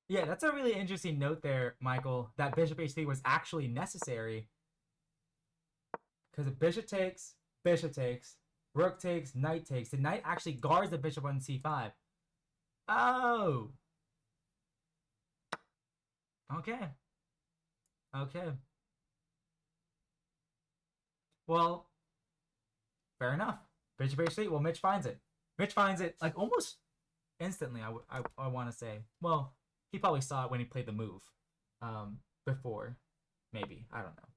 Yeah, that's a really interesting note there, Michael. That bishop h3 was actually necessary, because if bishop takes, rook takes, knight takes. The knight actually guards the bishop on c5. Oh, okay, okay. Well, fair enough. Bishop h3. Well, Mitch finds it. Mitch finds it like almost instantly. I want to say. Well, he probably saw it when he played the move, before, maybe, I don't know.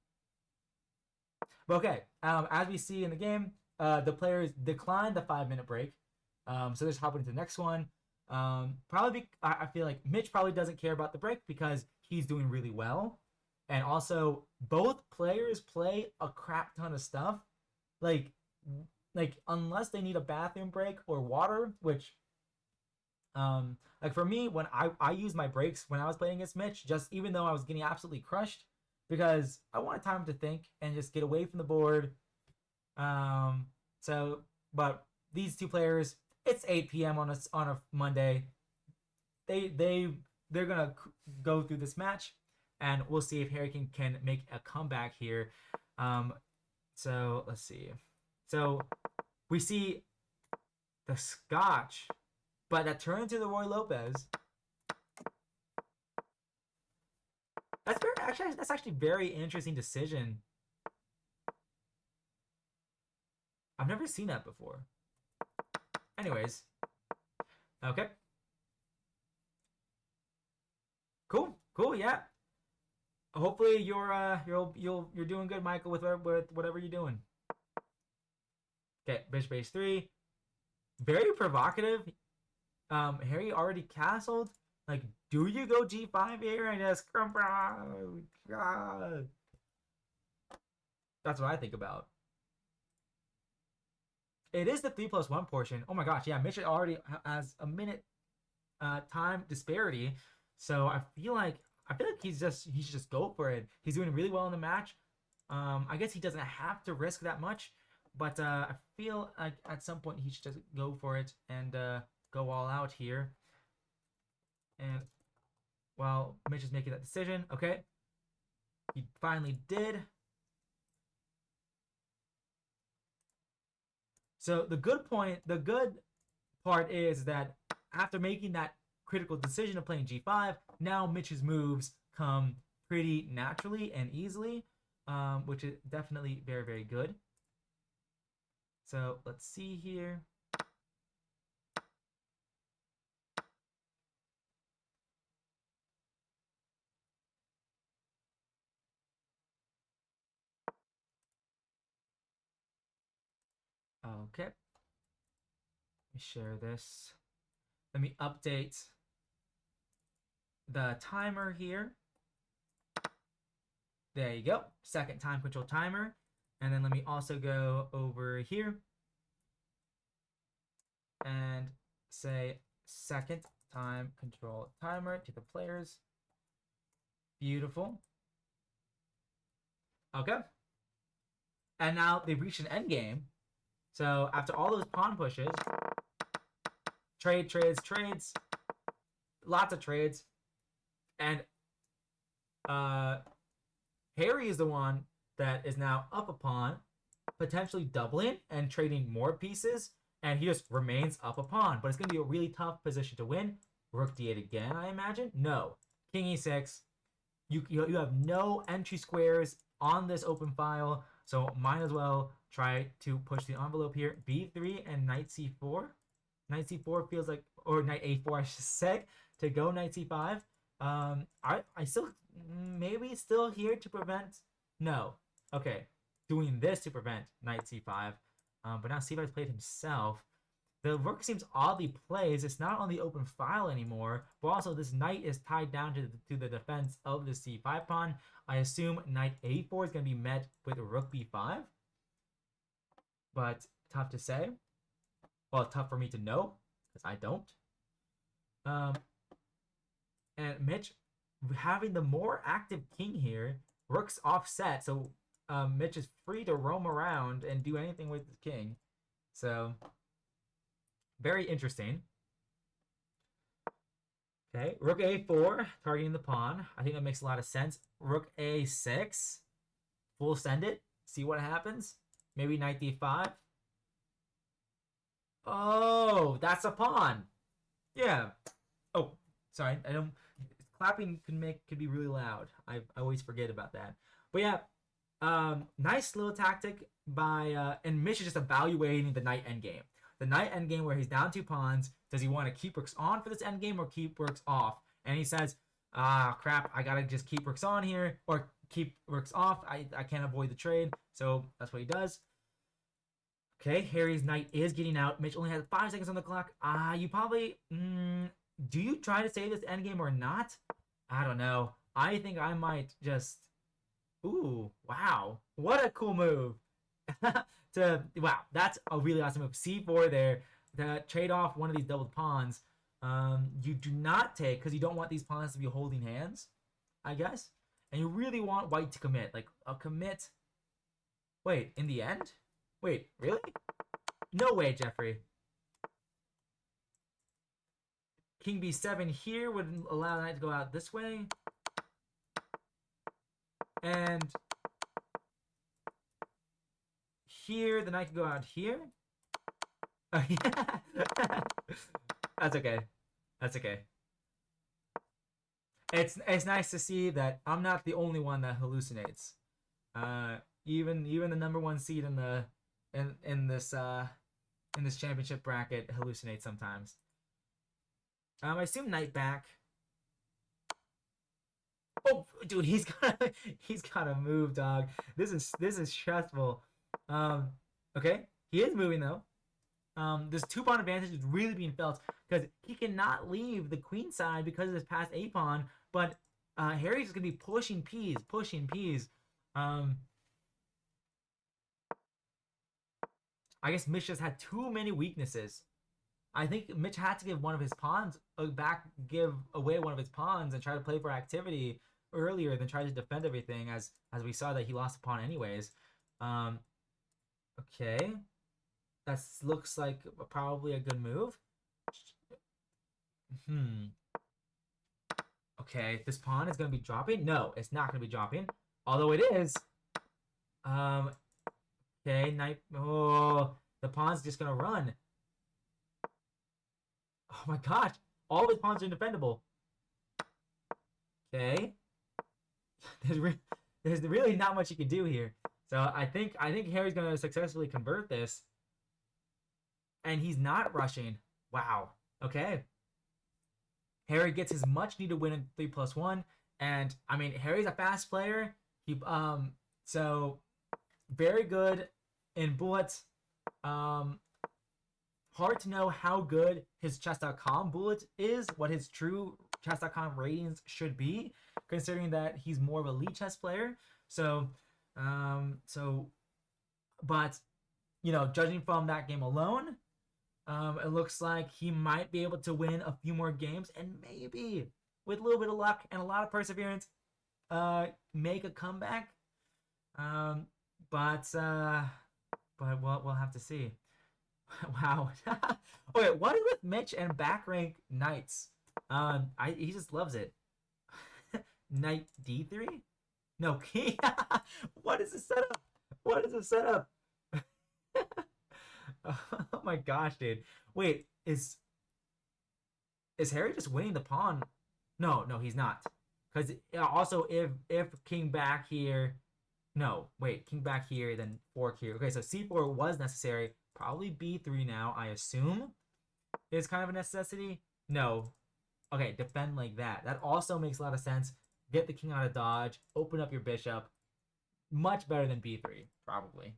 But okay, as we see in the game, the players declined the 5 minute break. So they're just hopping into the next one. I feel like Mitch probably doesn't care about the break because he's doing really well, and also both players play a crap ton of stuff. Like, unless they need a bathroom break or water, which like for me, when I used my breaks when I was playing against Mitch, just even though I was getting absolutely crushed, because I wanted time to think and just get away from the board. Um, so, but these two players, it's 8 p.m. on a Monday. They they're gonna go through this match, and we'll see if Harry can make a comeback here. Um, so let's see. So we see the Scotch, but that turned into the Roy Lopez. That's actually very interesting decision. I've never seen that before. Anyways, okay, cool, yeah. Hopefully you're doing good, Michael, with whatever you're doing. Okay, bishop h3, very provocative. Harry already castled. Like, do you go g5 here and just God? That's what I think about. It is the 3+1 portion. Oh my gosh, yeah, Mitch already has a minute time disparity. So I feel like he should just go for it. He's doing really well in the match. I guess he doesn't have to risk that much, but I feel like at some point he should just go for it and go all out here. And while Mitch is making that decision. Okay, he finally did. So the good part is that after making that critical decision of playing g5, now Mitch's moves come pretty naturally and easily, which is definitely very, very good. So let's see here. Okay. Let me share this. Let me update the timer here. There you go. Second time control timer. And then let me also go over here and say second time control timer to the players. Beautiful. Okay. And now they've reached an end game. So after all those pawn pushes, trades, lots of trades, and Harry is the one that is now up a pawn, potentially doubling and trading more pieces, and he just remains up a pawn. But it's going to be a really tough position to win. Rook d8 again, I imagine? No. King e6. You have no entry squares on this open file, so might as well try to push the envelope here. b3 and knight c4. Knight c4 feels like, or knight a4, I should say, to go knight c5. I still, maybe still here to prevent, no. Okay, doing this to prevent knight c5. But now c5 has played himself. The rook seems oddly placed. It's not on the open file anymore, but also this knight is tied down to the defense of the c5 pawn. I assume knight a4 is going to be met with rook b5, but tough to say. Well, tough for me to know, because I don't. And Mitch, having the more active king here, rook's offset, so Mitch is free to roam around and do anything with his king. So, very interesting. Okay, rook a4, targeting the pawn. I think that makes a lot of sense. Rook a6, full send it, see what happens. Maybe knight d5. Oh, that's a pawn. Yeah. Oh, sorry. I don't. Clapping could be really loud. I always forget about that. But yeah, nice little tactic by and Mitch is just evaluating the knight endgame. The knight endgame where he's down 2 pawns. Does he want to keep rooks on for this endgame or keep rooks off? And he says, crap, I gotta just keep rooks on here or keep rooks off. I can't avoid the trade, so that's what he does. Okay, Harry's knight is getting out. Mitch only has 5 seconds on the clock. You probably do you try to save this endgame or not? I don't know. I think I might just. Ooh, wow. What a cool move. Wow, that's a really awesome move. C4 there to trade off one of these doubled pawns. You do not take because you don't want these pawns to be holding hands, I guess. And you really want white to commit. Like a commit. Wait, in the end? Wait, really? No way, Jeffrey. King b7 here would allow the knight to go out this way. And here, the knight can go out here. Oh, yeah. That's okay. That's okay. It's nice to see that I'm not the only one that hallucinates. Even the number 1 seed in this championship bracket hallucinates sometimes. I assume knight back. Oh, dude, he's got to move, dog. This is stressful. Okay, he is moving though. This 2 pawn advantage is really being felt because he cannot leave the queen side because of his past a pawn. But Harry's just gonna be pushing peas. I guess Mitch just had too many weaknesses. I think Mitch had to give one of his pawns give away one of his pawns and try to play for activity earlier than try to defend everything. As we saw that he lost a pawn anyways. Okay, that looks like probably a good move. Okay, this pawn is gonna be dropping. No, it's not gonna be dropping. Although it is. Um. Okay, knight. Oh, the pawn's just gonna run. Oh my gosh, all of his pawns are indefendable. Okay. There's there's really not much you can do here. So I think Harry's gonna successfully convert this, and he's not rushing. Wow. Okay. Harry gets his much needed win in 3+1, and I mean Harry's a fast player. So very good in bullets. Um, hard to know how good his chess.com bullet is, what his true chess.com ratings should be, considering that he's more of a lead chess player. So, so, but judging from that game alone, it looks like he might be able to win a few more games and maybe, with a little bit of luck and a lot of perseverance, make a comeback. Um, but we'll have to see. Wow. Okay, what is with Mitch and back rank knights? He just loves it. Knight D3? No, king. What is the setup? What is the setup? Oh my gosh, dude. Wait, is Harry just winning the pawn? No, no, he's not. Because also, if king back here, no, wait, king back here, then fork here. Okay, so c4 was necessary. Probably b3 now, I assume, is kind of a necessity. No. Okay, defend like that. That also makes a lot of sense. Get the king out of dodge. Open up your bishop. Much better than b3, probably.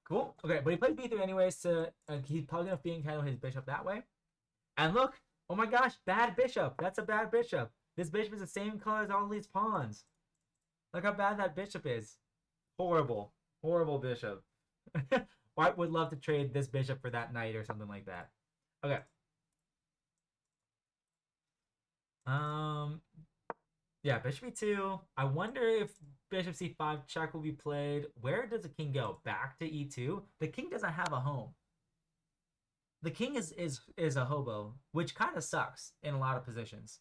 Cool. Okay, but he plays b3 anyways, so he's probably going to fiend handle his bishop that way. And look, oh my gosh, bad bishop. That's a bad bishop. This bishop is the same color as all these pawns. Look how bad that bishop is. Horrible. Horrible bishop. White would love to trade this bishop for that knight or something like that. Okay. Yeah, bishop e2. I wonder if bishop c5 check will be played. Where does the king go? Back to e2? The king doesn't have a home. The king is a hobo, which kind of sucks in a lot of positions.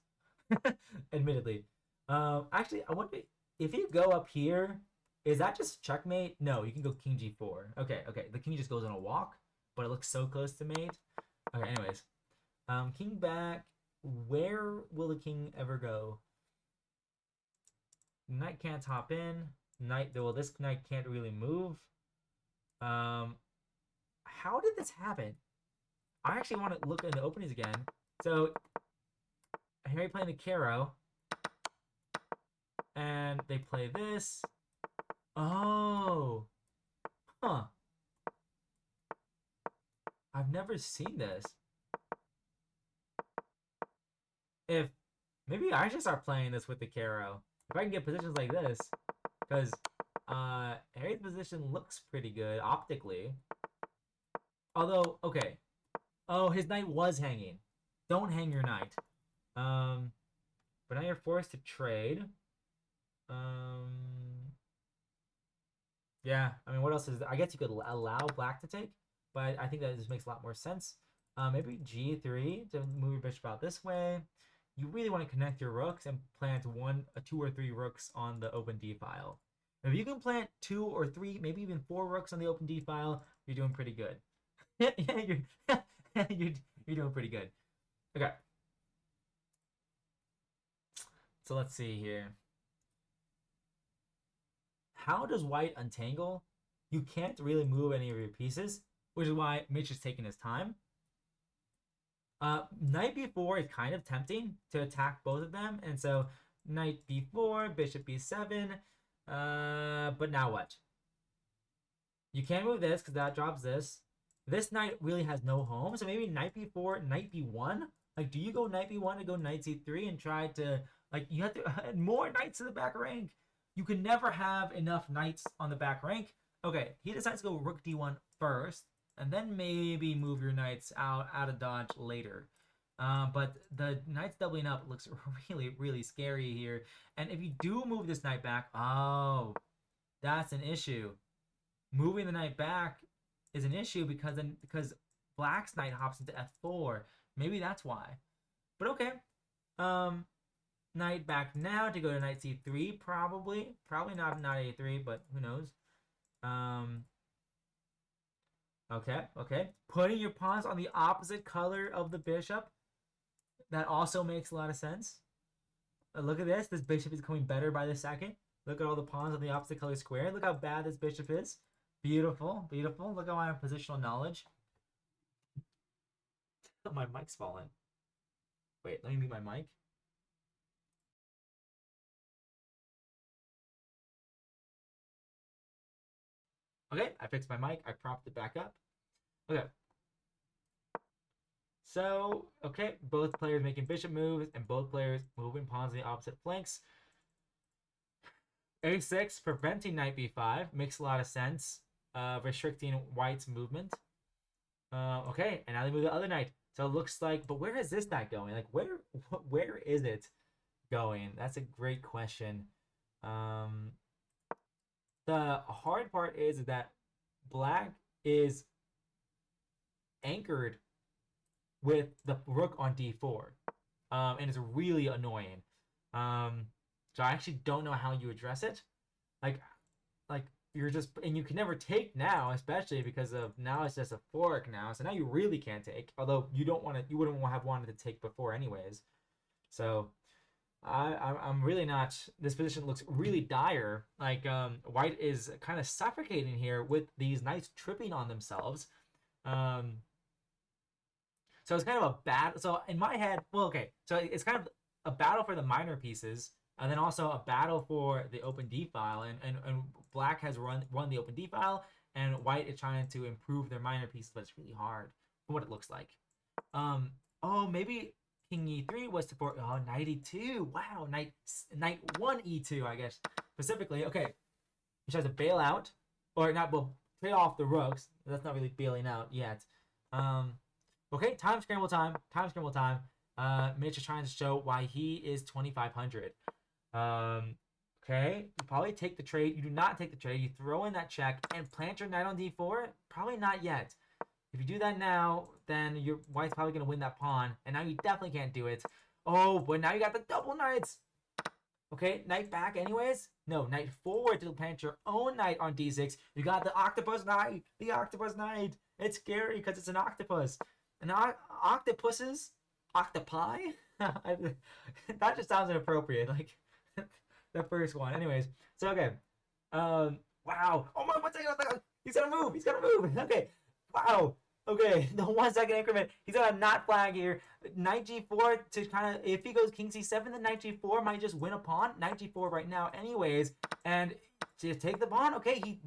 Admittedly. Actually, I wonder if you go up here, is that just checkmate? No, you can go king g4. Okay, okay. The king just goes on a walk, but it looks so close to mate. Okay, anyways. King back. Where will the king ever go? Knight can't hop in. Knight, well, this knight can't really move. How did this happen? I actually want to look in the openings again. So, Harry playing the Caro. And they play this. Oh. Huh. I've never seen this. If maybe I should start playing this with the Caro. If I can get positions like this. Because Harry's position looks pretty good optically. Although, okay. Oh, his knight was hanging. Don't hang your knight. But now you're forced to trade. Yeah, I mean, what else is there? I guess you could allow black to take, but I think that just makes a lot more sense. Maybe g3 to move your bishop out this way. You really want to connect your rooks and plant two or three rooks on the open d file. If you can plant 2 or 3, maybe even 4 rooks on the open d file, you're doing pretty good. Yeah, you're doing pretty good. Okay. So let's see here. How does white untangle? You can't really move any of your pieces, which is why Mitch is taking his time. Knight b4 is kind of tempting to attack both of them, and so knight b4, bishop b7. But now what? You can't move this because that drops this. This knight really has no home, so maybe knight b4, knight b1. Like, do you go knight b1 and go knight c3 and try to, like, you have to add more knights to the back rank. You can never have enough knights on the back rank. Okay, he decides to go rook d1 first, and then maybe move your knights out of dodge later. But the knights doubling up looks really, really scary here. And if you do move this knight back, oh, that's an issue. Moving the knight back is an issue because black's knight hops into f4. Maybe that's why. But okay, Um, Knight back now to go to knight c3, probably. Probably not a3, but who knows. Um, okay, okay. Putting your pawns on the opposite color of the bishop. That also makes a lot of sense. Look at this. This bishop is becoming better by the second. Look at all the pawns on the opposite color square. Look how bad this bishop is. Beautiful, beautiful. Look at my positional knowledge. My mic's falling. Wait, let me mute my mic. Okay, I fixed my mic. I propped it back up. Okay. So, okay, both players making bishop moves and both players moving pawns on the opposite flanks. A6 preventing knight b5 makes a lot of sense. Restricting white's movement. Okay, and now they move the other knight. So it looks like, but where is this knight going? Like, where is it going? That's a great question. The hard part is that black is anchored with the rook on d4, and it's really annoying. So I actually don't know how you address it. Like, like you're just, and you can never take now, especially because of now it's just a fork now. So now you really can't take. Although you don't want to, you wouldn't have wanted to take before anyways. So I'm really not. This position looks really dire. Like white is kind of suffocating here with these knights tripping on themselves. So it's kind of a bad. So in my head, well, okay. So it's kind of a battle for the minor pieces, and then also a battle for the open D file. And black has won the open D file, and white is trying to improve their minor pieces, but it's really hard from what it looks like. Oh, maybe King E3 was to for knight E2. Wow, knight 1 E2, I guess specifically. Okay, he tries to bail out, or not. Well, trade off the rooks. That's not really bailing out yet. Okay, time scramble time. Time scramble time. Mitch is trying to show why he is 2,500. Okay, you probably take the trade. You do not take the trade. You throw in that check and plant your knight on d4. Probably not yet. If you do that now, then your white's probably going to win that pawn. And now you definitely can't do it. Oh, but now you got the double knights. Okay, knight back anyways? No, knight forward to plant your own knight on d6. You got the octopus knight. The octopus knight. It's scary because it's an octopus. And octopuses? Octopi? That just sounds inappropriate. Like, the first one. Anyways, so okay. Wow. Oh my, 1 second. He's gonna move. He's gonna move. Okay. Wow. Okay, the 1 second increment. He's gonna not flag here. Knight g4 to kind of, if he goes king c7, then knight g4 might just win a pawn. Knight g4 right now, anyways, and just take the pawn. Okay,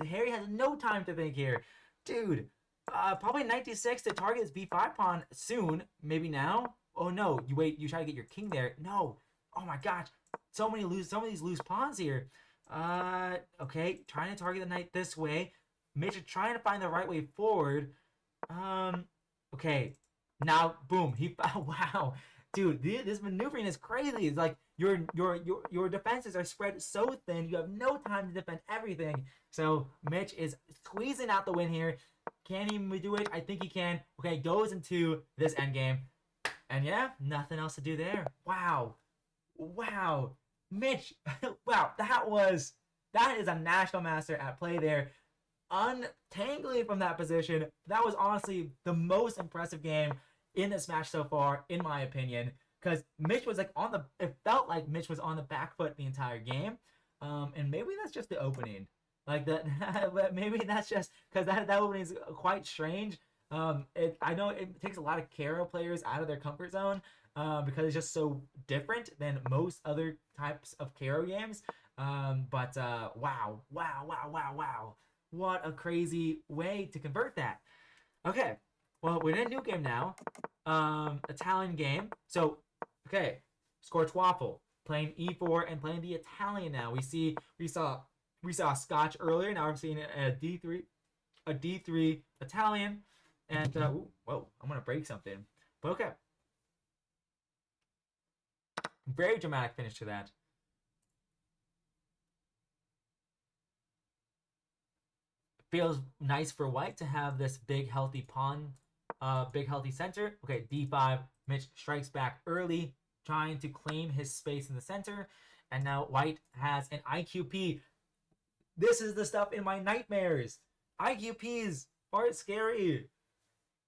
Harry has no time to think here, dude. Probably knight d6 to target his b5 pawn soon. Maybe now. Oh no, you wait. You try to get your king there. No. Oh my gosh, some of these loose pawns here. Okay, trying to target the knight this way. Mitch is trying to find the right way forward. Okay. Now, boom. Wow, dude. This maneuvering is crazy. It's like your defenses are spread so thin. You have no time to defend everything. So Mitch is squeezing out the win here. Can he do it? I think he can. Okay, goes into this endgame, and yeah, nothing else to do there. Wow, wow, Mitch. Wow, that is a national master at play there, untangling from that position. That was honestly the most impressive game in this match so far, in my opinion. Because Mitch was like it felt like Mitch was on the back foot the entire game. And maybe that's just the opening. Like that, but maybe that's just because that opening is quite strange. I know it takes a lot of Caro players out of their comfort zone, because it's just so different than most other types of Caro games. But wow, wow, wow, wow, wow. What a crazy way to convert that. Okay, well, we're in a new game now. Italian game. So, okay, Scorchwaffle playing e4 and playing the Italian now. We saw Scotch earlier. Now we're seeing a D3 Italian. And whoa, I'm gonna break something. But okay, very dramatic finish to that. Feels nice for white to have this big healthy pawn, big healthy center. Okay, d5. Mitch strikes back early, trying to claim his space in the center. And now white has an IQP. This is the stuff in my nightmares. IQPs aren't scary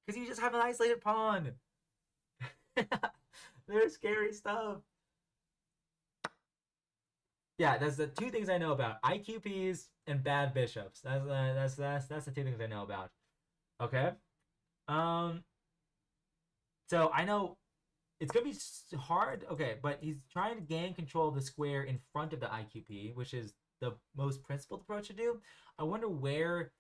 because you just have an isolated pawn. They're scary stuff. Yeah, that's the two things I know about: IQPs and bad bishops. That's the two things I know about. Okay. Um. So I know it's gonna be hard. Okay, but he's trying to gain control of the square in front of the IQP, which is the most principled approach to do. I wonder where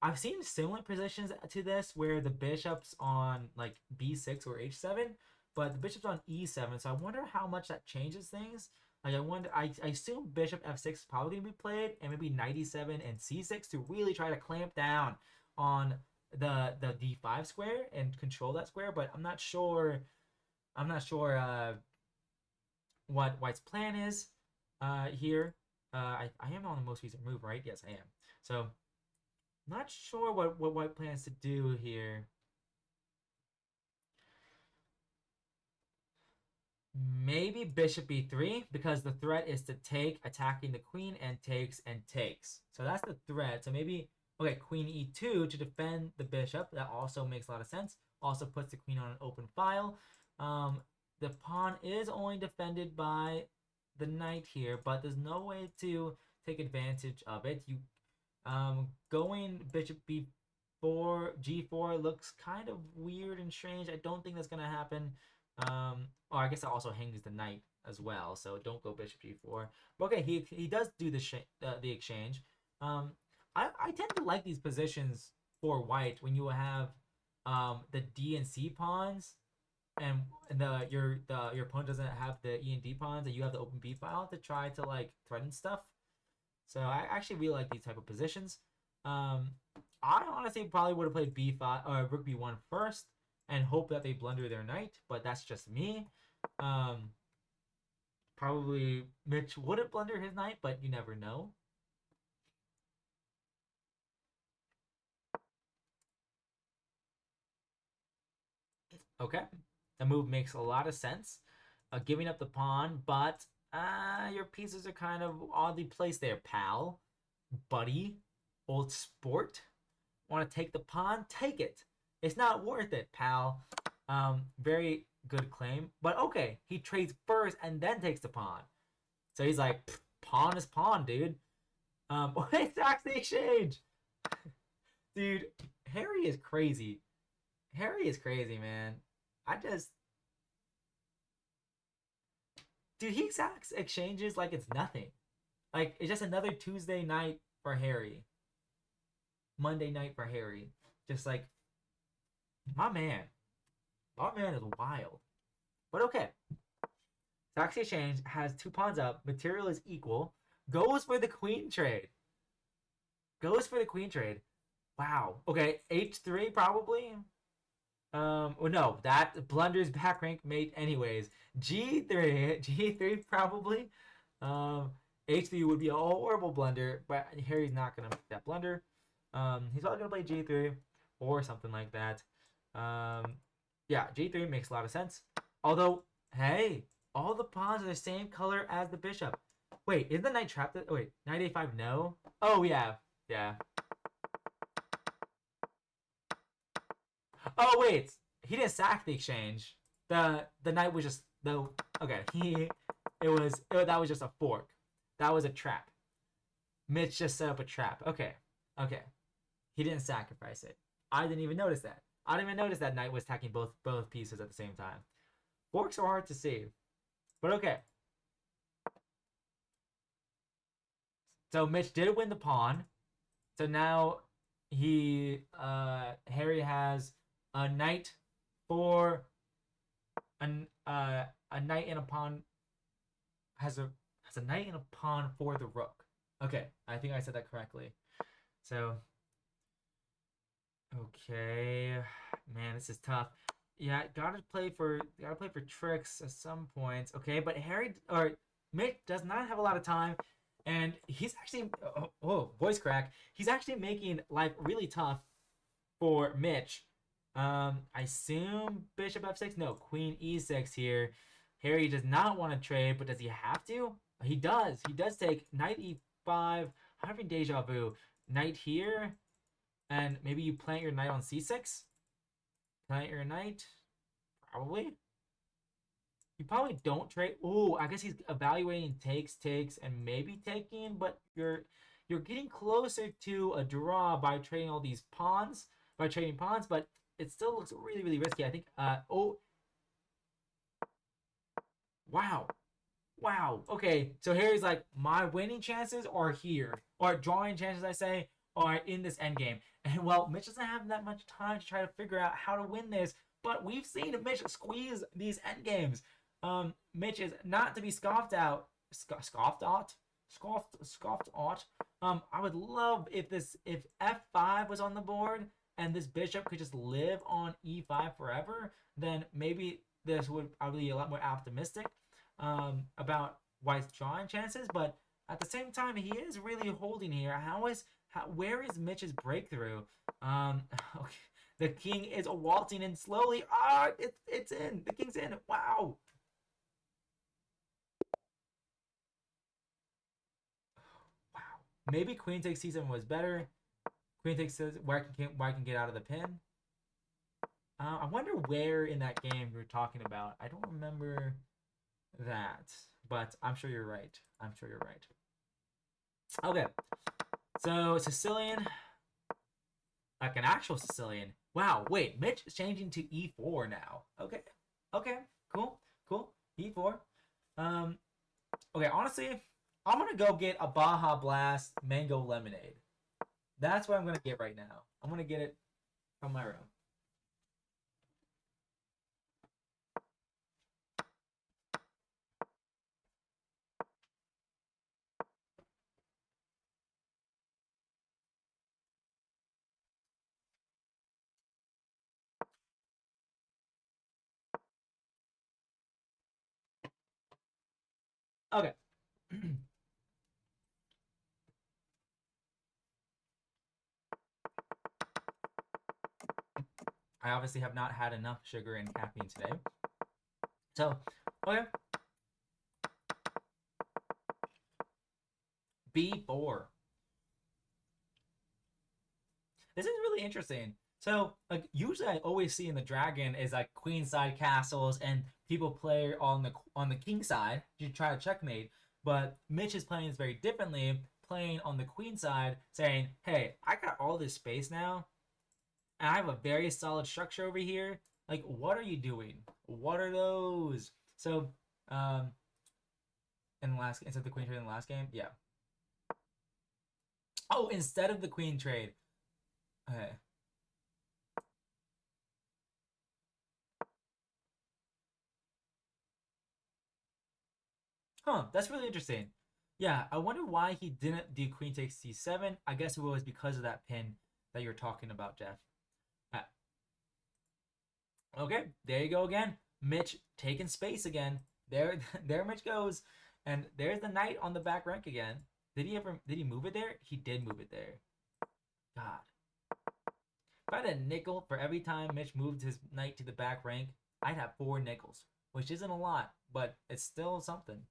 I've seen similar positions to this where the bishop's on like b6 or h7, but the bishop's on e7. So I wonder how much that changes things. Like I wonder, I assume bishop f6 is probably gonna be played, and maybe knight e7 and c6 to really try to clamp down on the d5 square and control that square. But I'm not sure. I'm not sure what White's plan is here. I am on the most recent move, right? Yes, I am. So not sure what White plans to do here. Maybe bishop b3 because the threat is to take, attacking the queen, and takes and takes. So that's the threat. So maybe, okay, queen e2 to defend the bishop. That also makes a lot of sense. Also puts the queen on an open file. The pawn is only defended by the knight here, but there's no way to take advantage of it. You going bishop b4, g4 looks kind of weird and strange. I don't think that's gonna happen. Oh, I guess that also hangs the knight as well, so don't go bishop g4. But okay, he does do the exchange. I tend to like these positions for white when you have the d and c pawns, and your opponent doesn't have the e and d pawns, and you have the open b file to try to like threaten stuff. So I actually really like these type of positions. I honestly probably would have played b5 or rook b1 first and hope that they blunder their knight, but that's just me. Probably Mitch wouldn't blunder his knight, but you never know. Okay, the move makes a lot of sense. Giving up the pawn, but your pieces are kind of oddly placed there, pal, buddy, old sport. Want to take the pawn? Take it. It's not worth it, pal. Very good claim. But okay, he trades first and then takes the pawn. So he's like, pawn is pawn, dude. It's actually the exchange. Dude, Harry is crazy. Harry is crazy, man. I just, dude, he sacks exchanges like it's nothing. Like it's just another Tuesday night for Harry. Monday night for Harry. Just like my man. My man is wild. But okay. Saxy Exchange has two pawns up. Material is equal. Goes for the queen trade. Goes for the queen trade. Wow. Okay. H3 probably. Well, no, that blunders back rank mate anyways. G3 probably. H3 would be a horrible blunder, but Harry's not gonna make that blunder. He's probably gonna play G3 or something like that. Yeah, G3 makes a lot of sense. Although, hey, all the pawns are the same color as the bishop. Wait, isn't the knight trapped? Wait, knight a5, no? Oh, yeah. Yeah. Oh, wait. He didn't sack the exchange. The knight was just, the, okay, that was just a fork. That was a trap. Mitch just set up a trap. Okay. Okay. He didn't sacrifice it. I didn't even notice that. I didn't even notice that knight was attacking both pieces at the same time. Forks are hard to see. But okay. So Mitch did win the pawn. So now Harry has a knight for a knight and a pawn has a knight and a pawn for the rook. Okay, I think I said that correctly. So okay, man, this is tough. Yeah, gotta play for tricks at some points. Okay, but Harry or Mitch does not have a lot of time, and he's actually voice crack. He's actually making life really tough for Mitch. I assume bishop f6. No, queen e6 here. Harry does not want to trade, but does he have to? He does. He does take knight e5. I'm having deja vu. Knight here, and maybe you plant your knight on c6. Plant your knight, probably. You probably don't trade. Oh, I guess he's evaluating takes, and maybe taking, but you're getting closer to a draw by trading all these pawns, by trading pawns, but it still looks really, really risky. I think. Oh, wow. Wow. Okay. So Harry's like, my winning chances are here, or drawing chances, I say, are in this endgame. And well, Mitch doesn't have that much time to try to figure out how to win this. But we've seen Mitch squeeze these endgames. Mitch is not to be scoffed out. Scoffed at. Scoffed at. I would love if f5 was on the board and this bishop could just live on e5 forever. Then maybe this would I would be a lot more optimistic about White's drawing chances, but at the same time, he is really holding here. Where is Mitch's breakthrough? Okay, the king is waltzing in slowly. It's in. The king's in. Wow. Wow. Maybe queen takes c7 was better. Queen takes White can get out of the pin. I wonder where in that game you're talking about. I don't remember that, but I'm sure you're right. I'm sure you're right. Okay, so Sicilian, like an actual Sicilian. Wow, wait, Mitch is changing to E4 now. Okay, okay, cool. E4. Um, okay, honestly, I'm gonna go get a Baja Blast Mango Lemonade. That's what I'm gonna get right now. I'm gonna get it from my room. Okay. I obviously have not had enough sugar and caffeine today. So, okay. B4. This is really interesting. So, like, usually I always see in the dragon is like queenside castles, and people play on the king side to try to checkmate. But Mitch is playing this very differently, playing on the queen side, saying, "Hey, I got all this space now, and I have a very solid structure over here. Like, what are you doing? What are those?" So, um, in the last instead of the queen trade in the last game, yeah. Oh, instead of the queen trade, okay. Huh, that's really interesting. Yeah, I wonder why he didn't do queen takes c7. I guess it was because of that pin that you're talking about, Jeff. Uh, okay, there you go again. Mitch taking space again. There, there Mitch goes. And there's the knight on the back rank again. Did he move it there? He did move it there. God. If I had a nickel for every time Mitch moved his knight to the back rank, I'd have 4 nickels, which isn't a lot, but it's still something.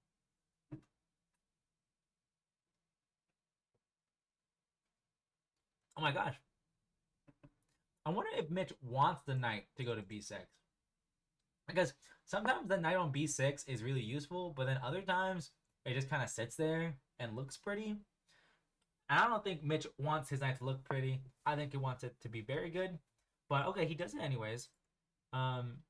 Oh my gosh. I wonder if Mitch wants the knight to go to b6. Because sometimes the knight on b6 is really useful, but then other times it just kind of sits there and looks pretty. And I don't think Mitch wants his knight to look pretty. I think he wants it to be very good. But okay, he does it anyways. Um,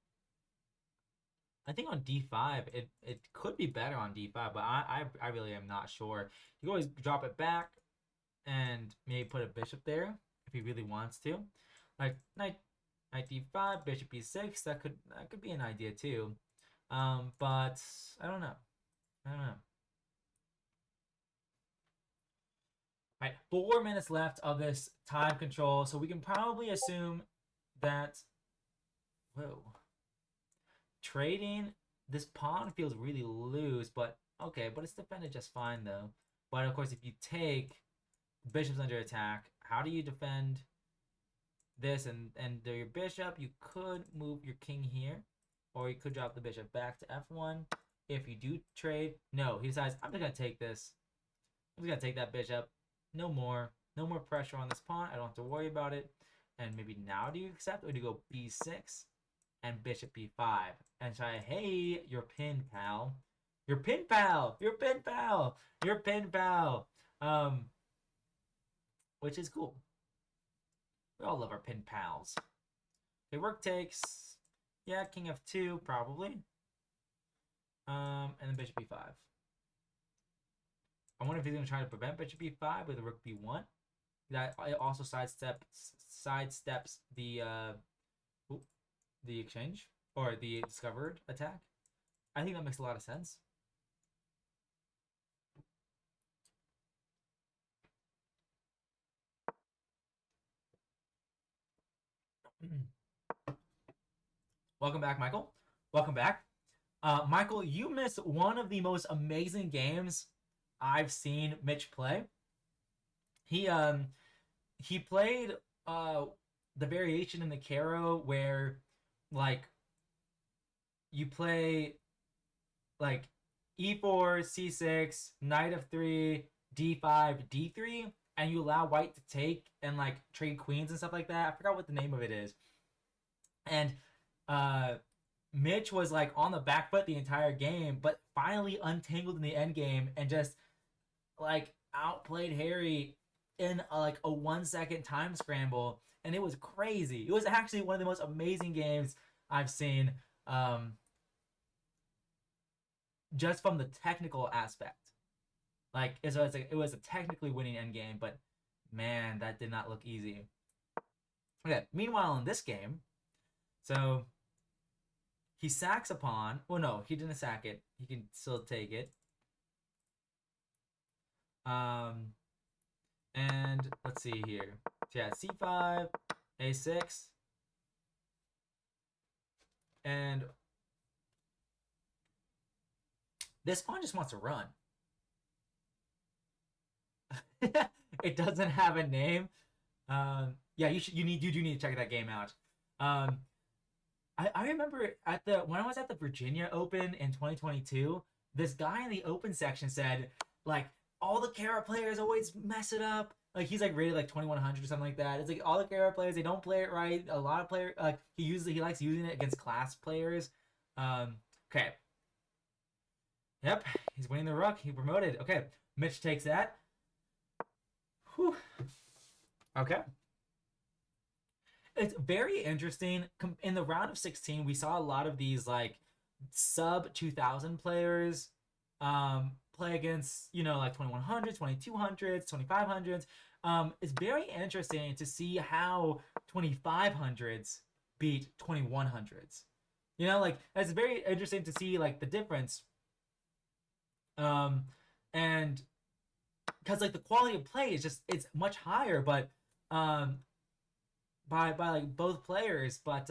I think on d5 it could be better on d5, but I really am not sure. You can always drop it back and maybe put a bishop there if he really wants to. Like knight d5, bishop e6. That could be an idea too. But I don't know. I don't know. All right, 4 minutes left of this time control, so we can probably assume that. Whoa. Trading this pawn feels really loose, but okay, but it's defended just fine though. But of course, if you take bishop's under attack, how do you defend this and your bishop? You could move your king here. or he could drop the bishop back to f1. If you do trade, no, he decides, I'm just going to take this. I'm just going to take that bishop. No more. No more pressure on this pawn. I don't have to worry about it. And maybe now do you accept, or do you go b6 and bishop b5 and try, hey, your pin pal. Your pin pal. Your pin pal. Your pin pal. Which is cool. We all love our pin pals. Okay, rook takes. Yeah, king f2, probably. And then bishop b5. I wonder if he's going to try to prevent bishop b5 with a rook b1. That also sidesteps the exchange or the discovered attack. I think that makes a lot of sense. Welcome back, Michael. Welcome back. Michael, you missed one of the most amazing games I've seen Mitch play. He played the variation in the Caro where like you play like e4, c6, knight f3, d5, d3, and you allow white to take and like trade queens and stuff like that. I forgot what the name of it is. And Mitch was like on the back foot the entire game, but finally untangled in the end game and just like outplayed Harry in like a 1 second time scramble, and it was crazy. It was actually one of the most amazing games I've seen, just from the technical aspect. Like it was a technically winning end game, but man, that did not look easy. Okay. Meanwhile, in this game, so he sacks a pawn. Well, no, he didn't sack it. He can still take it. And let's see here. So yeah, c5, a6, and this pawn just wants to run. It doesn't have a name. Yeah, you do need to check that game out. I remember when I was at the Virginia Open in 2022, this guy in the open section said like all the Kara players always mess it up. Like he's like rated like 2100 or something like that. It's like all the Kara players, they don't play it right. A lot of players like he likes using it against class players. Okay. Yep, he's winning the rook. He promoted. Okay, Mitch takes that. Whew. Okay. It's very interesting. In the round of 16, we saw a lot of these like sub 2000 players play against, like 2100s, 2200s, 2500s. It's very interesting to see how 2500s beat 2100s. Like it's very interesting to see like the difference. And because like the quality of play is just it's much higher, but by like both players, but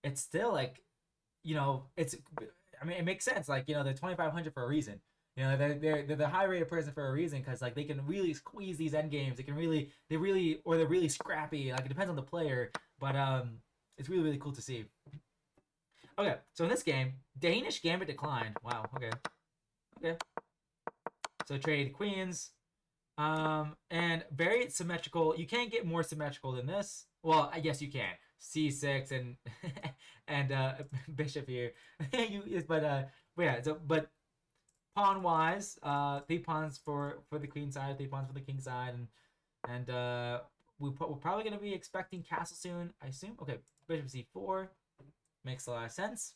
it's still like it's it makes sense. Like they're 2500 for a reason. They're the high rated person for a reason because like they can really squeeze these end games. They're really scrappy. Like it depends on the player, but it's really cool to see. Okay, so in this game, Danish Gambit declined. Wow. Okay. So trade queens. And very symmetrical. You can't get more symmetrical than this. Well, I guess you can. C6 and and bishop here. But yeah. But pawn wise, 3 pawns for the queen side, 3 pawns for the king side, and we're probably gonna be expecting castle soon, I assume. Okay, bishop c4 makes a lot of sense.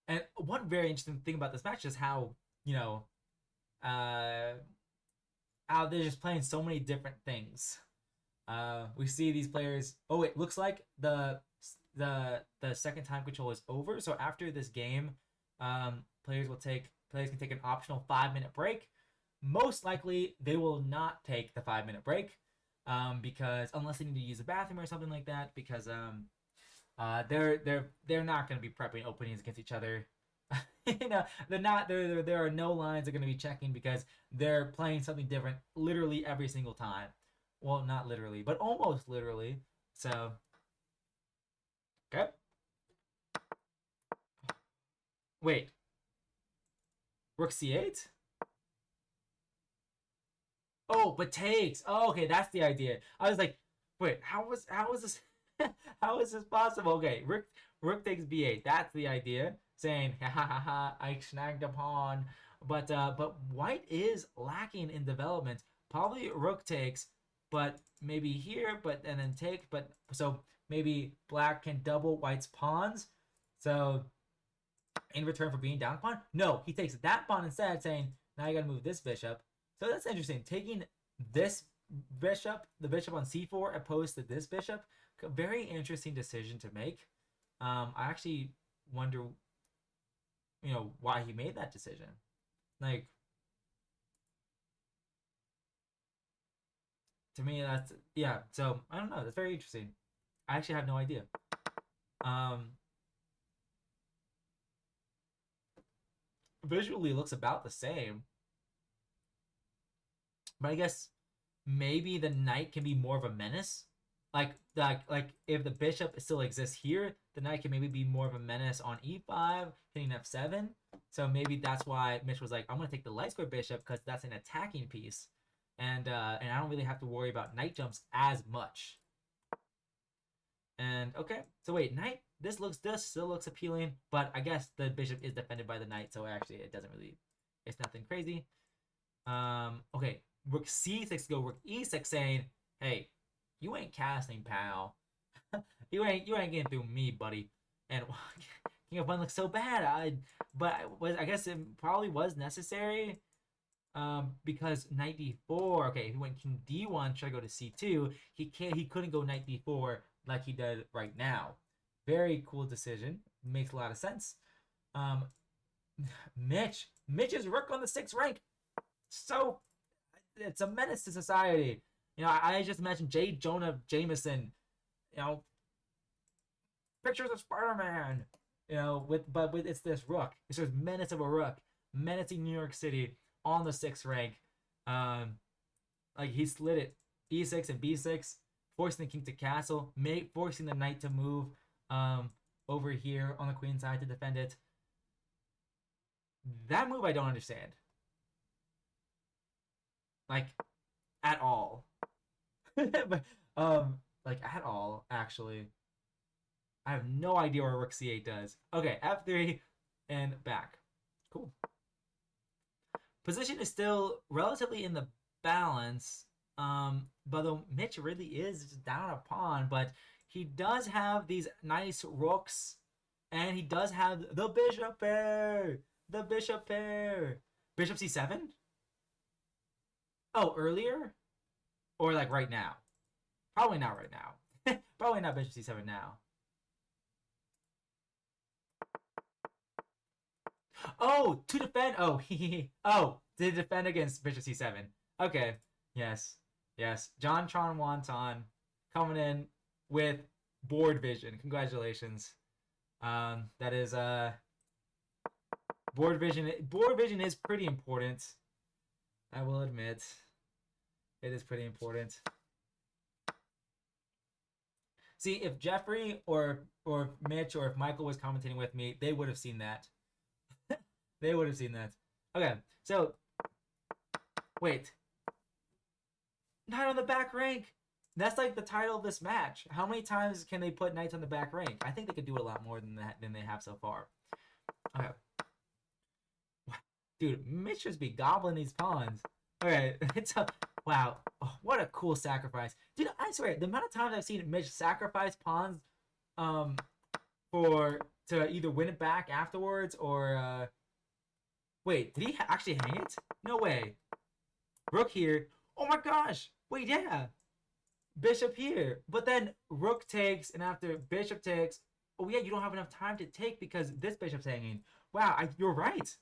And one very interesting thing about this match is how how they're just playing so many different things. We see these players. Oh, it looks like the second time control is over. So after this game, players can take an optional 5-minute break. Most likely, they will not take the 5-minute break, because unless they need to use the bathroom or something like that, because they're not going to be prepping openings against each other. They're not. There are no lines they're going to be checking because they're playing something different literally every single time. Well, not literally, but almost literally. So Okay. Wait. Rook c8? Oh, but takes. Oh, okay, that's the idea. I was like, wait, how was this how is this possible? Okay, Rook takes b8. That's the idea. Saying, ha ha ha ha, I snagged a pawn. But white is lacking in development. Probably Rook takes, but maybe here, but and then take, but so maybe black can double white's pawns. So in return for being down a pawn? No, he takes that pawn instead, saying, now you gotta move this bishop. So that's interesting. Taking this bishop, the bishop on c4, opposed to this bishop, very interesting decision to make. I actually wonder, why he made that decision. Like, to me, that's, yeah. So, I don't know. That's very interesting. I actually have no idea. Um, Visually, it looks about the same. But I guess maybe the knight can be more of a menace. Like if the bishop still exists here, the knight can maybe be more of a menace on e5, hitting f7. So maybe that's why Mitch was like, I'm gonna take the light square bishop because that's an attacking piece, and I don't really have to worry about knight jumps as much. And okay, so wait, knight. This still looks appealing, but I guess the bishop is defended by the knight, so actually it doesn't really, it's nothing crazy. Okay, rook c6 go rook e6, saying, "Hey, you ain't casting, pal. you ain't getting through me, buddy." And King of Fun looks so bad. I guess it probably was necessary. Because knight d4. Okay, he went king d1, try to go to c2. He couldn't go knight d4 like he did right now. Very cool decision. Makes a lot of sense. Um, Mitch's rook on the 6th rank. So it's a menace to society. I just imagine J. Jonah Jameson, you know, pictures of Spider-Man, with it's this rook. It's this menace of a rook, menacing New York City on the 6th rank. Um, like he slid it e6 and b6, forcing the king to castle, forcing the knight to move over here on the queen side to defend it. That move I don't understand. Like at all. but like at all actually. I have no idea what rook c8 does. Okay, f3 and back. Cool. Position is still relatively in the balance. But though Mitch really is just down a pawn, but he does have these nice rooks, and he does have the bishop pair. The bishop pair. Bishop c7? Oh, earlier? Or like right now? Probably not right now. Probably not bishop c7 now. Oh, to defend. Oh, oh, to defend against bishop c7. Okay. Yes. Yes. John Tron Wonton coming in with board vision. Congratulations. That is board vision. Board vision is pretty important. I will admit, it is pretty important. See, if Jeffrey or Mitch or if Michael was commentating with me, they would have seen that. They would have seen that. Okay, so wait, knight on the back rank. That's like the title of this match. How many times can they put knights on the back rank? I think they could do it a lot more than that than they have so far. Okay, dude, Mitch just be gobbling these pawns. Okay, it's a wow. Oh, what a cool sacrifice, dude. I swear, the amount of times I've seen Mitch sacrifice pawns, um, for to either win it back afterwards or wait, did he actually hang it? No way. Rook here. Oh my gosh. Wait, yeah. Bishop here. But then rook takes, and after bishop takes, oh yeah, you don't have enough time to take because this bishop's hanging. Wow, you're right.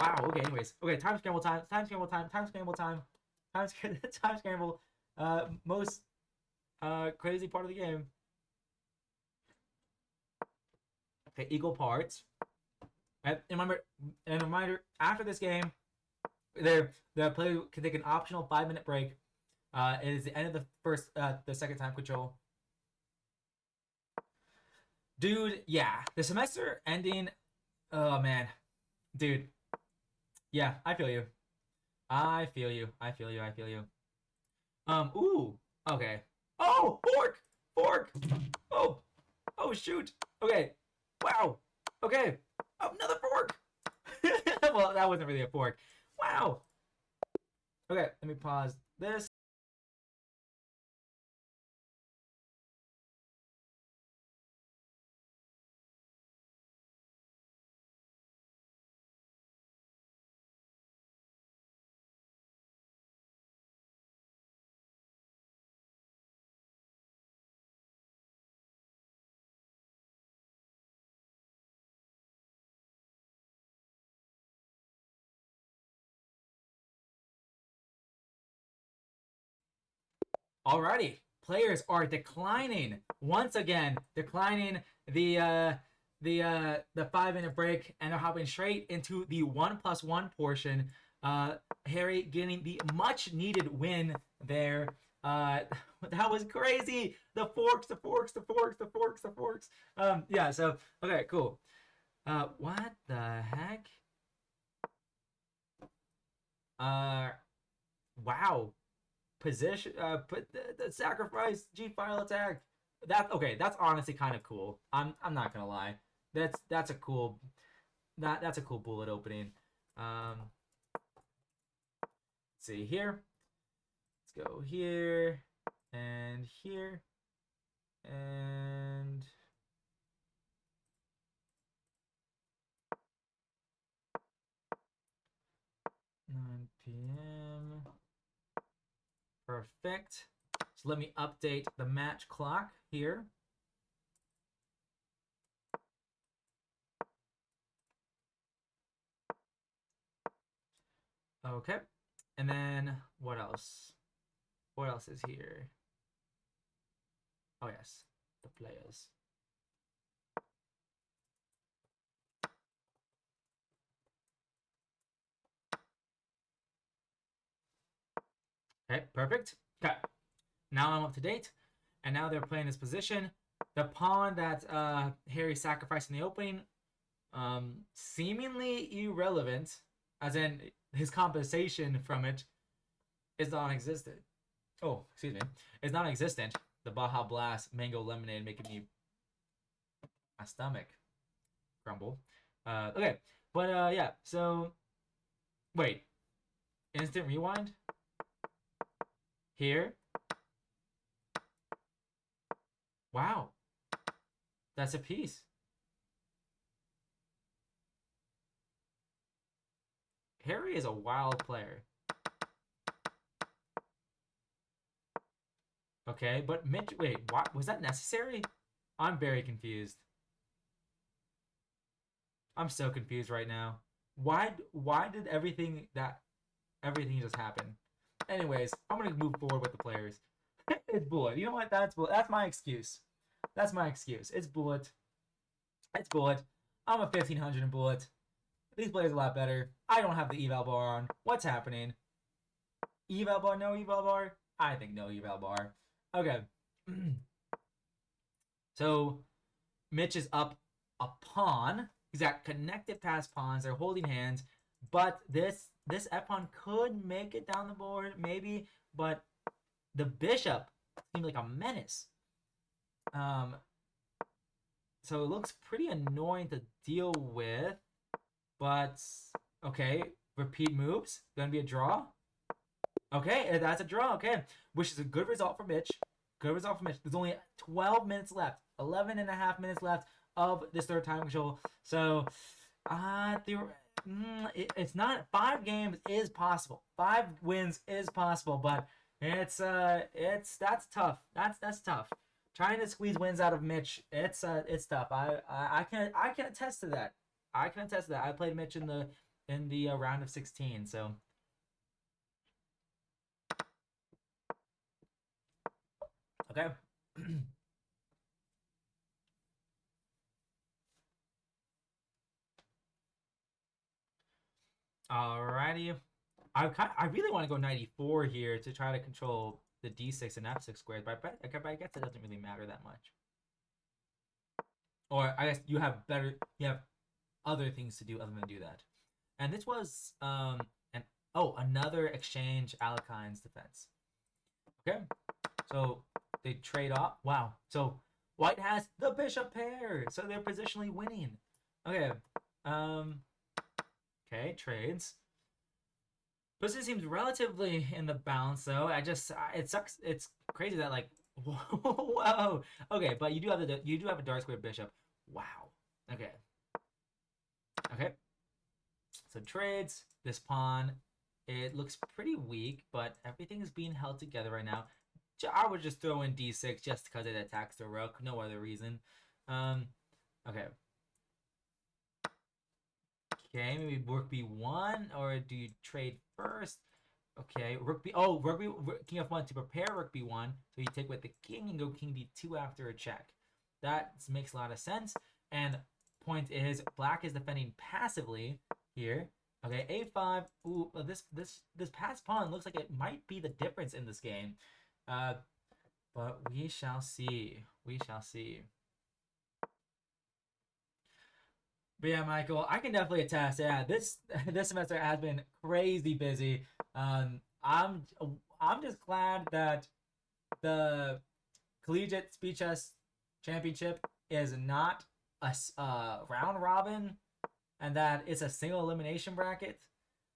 Wow, okay, anyways. Okay, time scramble time. Time scramble time. Time scramble time. Time scramble. Most crazy part of the game. Okay, equal parts. And reminder, after this game, the player can take an optional 5-minute break. It is the end of the second time control. Dude, yeah. The semester ending. Oh man, dude. Yeah, I feel you. I feel you. I feel you. I feel you. Ooh. Okay. Oh, fork, fork. Oh, oh shoot. Okay. Wow. Okay. Another fork. Well, that wasn't really a fork. Wow. Okay, let me pause this. Alrighty, players are declining once again, declining the 5 minute break, and they're hopping straight into the 1+1 portion. Harry getting the much needed win there. Uh, that was crazy. The forks, the forks, the forks, the forks, the forks. Yeah. So okay, cool. What the heck? Uh, wow. Position put the sacrifice G file attack. That okay, that's honestly kind of cool. I'm not gonna lie. That's a cool that's a cool bullet opening. Let's see here. Let's go here and here and 9 p.m. Perfect. So let me update the match clock here. Okay. And then what else? What else is here? Oh yes, the players. Okay, perfect. Okay, now I'm up to date, and now they're playing this position. The pawn that Harry sacrificed in the opening, seemingly irrelevant, as in his compensation from it is non-existent. Oh, excuse me, is non-existent. The Baja Blast mango lemonade making my stomach grumble. Okay, but yeah. So wait, instant rewind here. Wow, that's a piece. Harry is a wild player. Okay, but Mitch, wait, what was that necessary? I'm very confused. I'm so confused right now. Why did everything just happen? Anyways, I'm gonna move forward with the players. It's Bullet. You know what? That's Bullet. That's my excuse. That's my excuse. It's Bullet. It's Bullet. I'm a 1500 in Bullet. These players are a lot better. I don't have the eval bar on. What's happening? Eval bar, no eval bar? I think no eval bar. Okay. So Mitch is up a pawn. He's got connected pass pawns. They're holding hands, but this F pawn could make it down the board, maybe. But the bishop seems like a menace. Um, so it looks pretty annoying to deal with. But okay, repeat moves. Gonna be a draw. Okay, that's a draw. Okay, which is a good result for Mitch. Good result for Mitch. There's only 12 minutes left. 11 and a half minutes left of this third time control. So, it's not 5 games is possible. 5 wins is possible, but that's tough. That's tough. Trying to squeeze wins out of Mitch, it's tough. I can attest to that. I can attest to that. I played Mitch in the round of 16, so okay. Alrighty. I really want to go 94 here to try to control the d6 and f6 squares, but I guess it doesn't really matter that much. or I guess you have other things to do other than do that. And this was an oh, another exchange Alekine's defense. Okay, so they trade off. Wow, so White has the bishop pair, so they're positionally winning. Okay, um, okay, trades. Position seems relatively in the balance though. It sucks. It's crazy that like whoa. Okay, but you do have a dark square bishop. Wow. Okay. Okay. So trades this pawn. It looks pretty weak, but everything is being held together right now. I would just throw in d6 just because it attacks the rook. No other reason. Um. Okay. Okay, maybe rook b1, or do you trade first? Okay, rook b. Oh, king f1 to prepare rook b1. So you take with the king and go king b2 after a check. That makes a lot of sense. And point is, black is defending passively here. Okay, a5. Ooh, this pass pawn looks like it might be the difference in this game. Uh, but we shall see. We shall see. But yeah, Michael, I can definitely attest. Yeah, this semester has been crazy busy. I'm just glad that the Collegiate Speed Chess Championship is not a round robin, and that it's a single elimination bracket.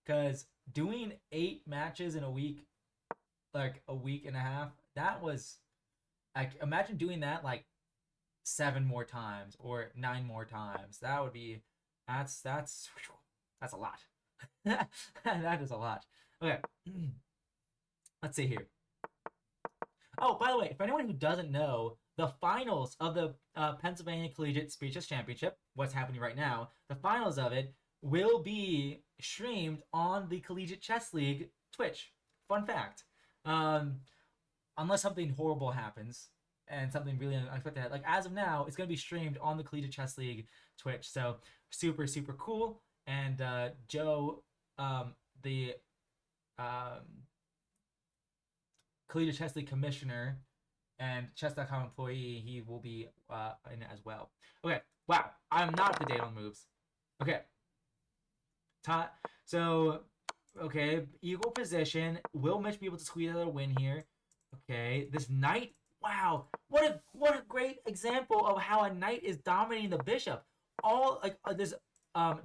Because doing 8 matches in a week, like a week and a half, that was like imagine doing that like 7 more times or 9 more times. That would be that's a lot. That is a lot. Okay, let's see here. Oh, by the way, for anyone who doesn't know, the finals of the Pennsylvania Collegiate Speeches Championship, what's happening right now, the finals of it will be streamed on the Collegiate Chess League Twitch. Fun fact. Um, unless something horrible happens and something really unexpected, like as of now, it's going to be streamed on the Collegiate Chess League Twitch. So super, super cool. And Joe, the um, Collegiate Chess League commissioner and chess.com employee, he will be in it as well. Okay, wow, I'm not up to date on moves. Okay, so okay, equal position. Will Mitch be able to squeeze out a win here? Okay, this knight. Wow, what a great example of how a knight is dominating the bishop. All like this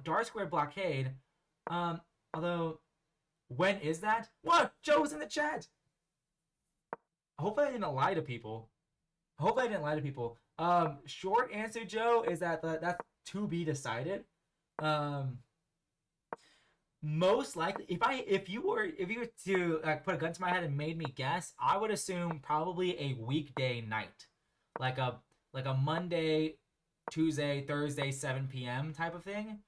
dark square blockade. Although when is that? What? Joe's in the chat. Hopefully I didn't lie to people. Hopefully I didn't lie to people. Short answer, Joe, is that that's to be decided. Um, most likely, if you were to put a gun to my head and made me guess, I would assume probably a weekday night, like a Monday, Tuesday, Thursday, 7 p.m. type of thing.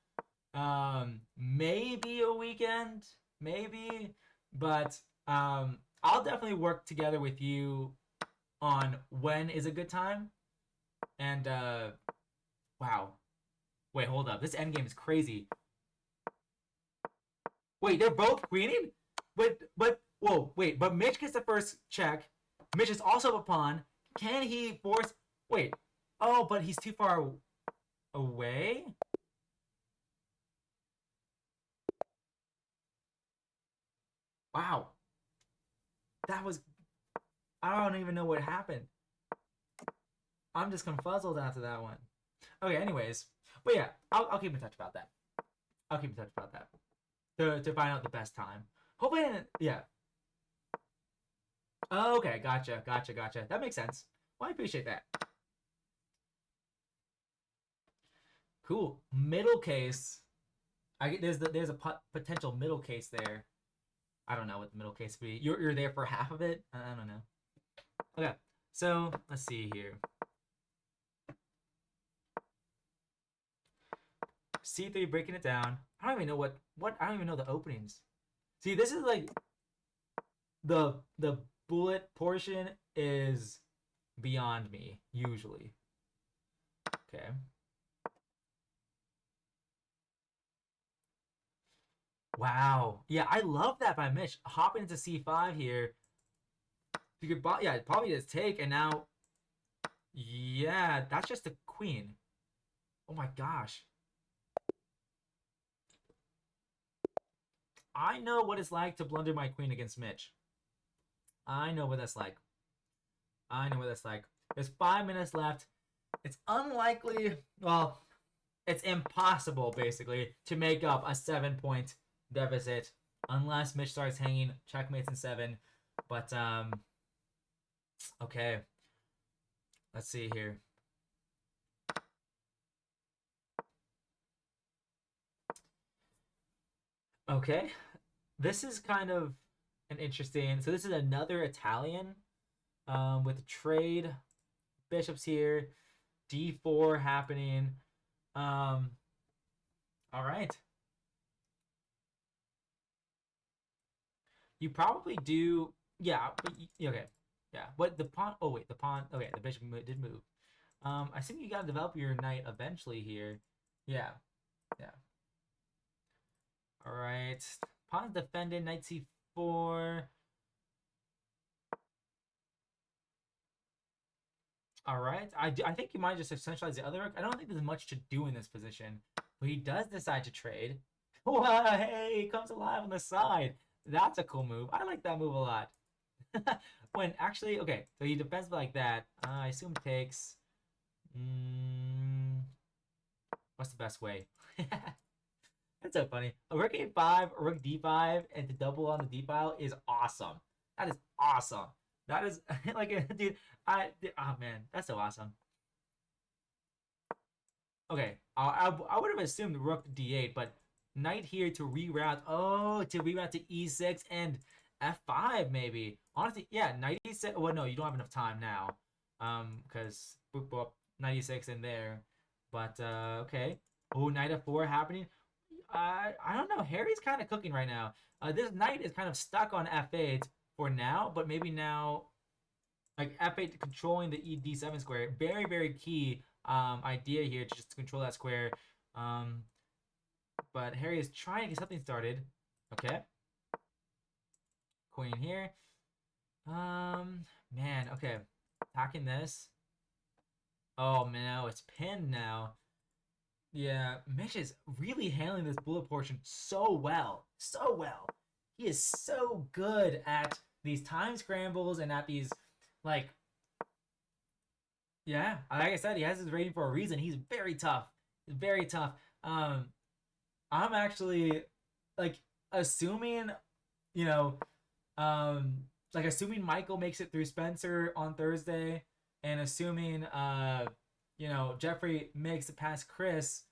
Maybe a weekend, maybe, but I'll definitely work together with you on when is a good time. And wow, wait, hold up, this endgame is crazy. Wait, they're both queening? But whoa, wait, but Mitch gets the first check. Mitch is also a pawn. Can he force? Wait, oh, but he's too far away. Wow, that was. I don't even know what happened. I'm just confuzzled after that one. Okay, anyways, but yeah, I'll keep in touch about that. I'll keep in touch about that to find out the best time. Hopefully, yeah. Oh, okay, gotcha. That makes sense. Well, I appreciate that. Cool. Middle case. I get there's a potential middle case there. I don't know what the middle case would be. You're there for half of it. I don't know. Okay, so let's see here. C3 breaking it down. I don't even know what I don't even know the openings. See, this is like the bullet portion is beyond me usually. Okay. Wow. Yeah, I love that by Mitch. Hopping into C5 here. You could, yeah, probably just take, and now, yeah, that's just a queen. Oh my gosh. I know what it's like to blunder my queen against Mitch. I know what that's like. I know what that's like. There's 5 minutes left. It's unlikely, well, it's impossible, basically, to make up a 7 point deficit unless Mitch starts hanging checkmates in 7. But, okay. Let's see here. Okay. This is kind of an interesting. So, this is another Italian with trade. Bishops here. D4 happening. Um, all right. You probably do. Yeah. Okay. Yeah. But the pawn. Oh wait, the pawn. Okay, the bishop did move. I assume you gotta develop your knight eventually here. Yeah. Yeah. All right. Pawn's defended. Knight c4. All right. I think you might just essentialize the other rook. I don't think there's much to do in this position, but he does decide to trade. Wow, hey, he comes alive on the side. That's a cool move. I like that move a lot. When actually, okay, so he defends like that. I assume takes. Mm, what's the best way? That's so funny. A rook a5, a rook d5, and to double on the d file is awesome. That is awesome. That is like, dude. Oh man, that's so awesome. Okay, I would have assumed rook d8, but knight here to reroute. Oh, to reroute to e6 and f5 maybe. Honestly, yeah, knight e6. Well, no, you don't have enough time now, because boop boop knight e6 in there. But okay. Oh, knight f4 happening. I don't know. Harry's kind of cooking right now. This knight is kind of stuck on f8 for now, but maybe now like f8 controlling the d7 square. Very very key idea here to just control that square. Um, but Harry is trying to get something started. Okay, queen here. Man, okay, attacking this. Oh man, no, it's pinned now. Yeah, Mitch is really handling this bullet portion so well, so well. He is so good at these time scrambles and at these like yeah, like I said, he has his rating for a reason. He's very tough. He's very tough. Um, I'm actually like assuming, you know, um, like assuming Michael makes it through Spencer on Thursday, and assuming Jeffrey makes it past Chris.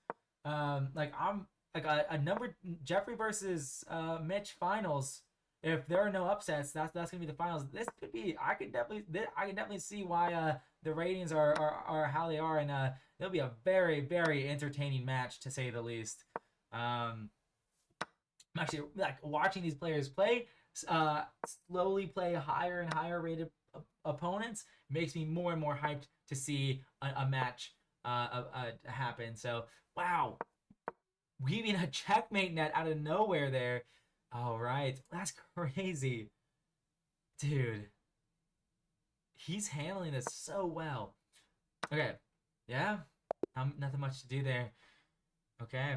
Like I'm like a number Jeffrey versus Mitch finals. If there are no upsets, that's gonna be the finals. This could be. I can definitely see why the ratings are how they are, and it'll be a very very entertaining match to say the least. Um, I'm actually like watching these players play, uh, slowly play higher and higher rated opponents makes me more and more hyped to see a match happen. So wow, weaving a checkmate net out of nowhere there. All right, that's crazy, dude. He's handling this so well. Okay, yeah, nothing much to do there. Okay,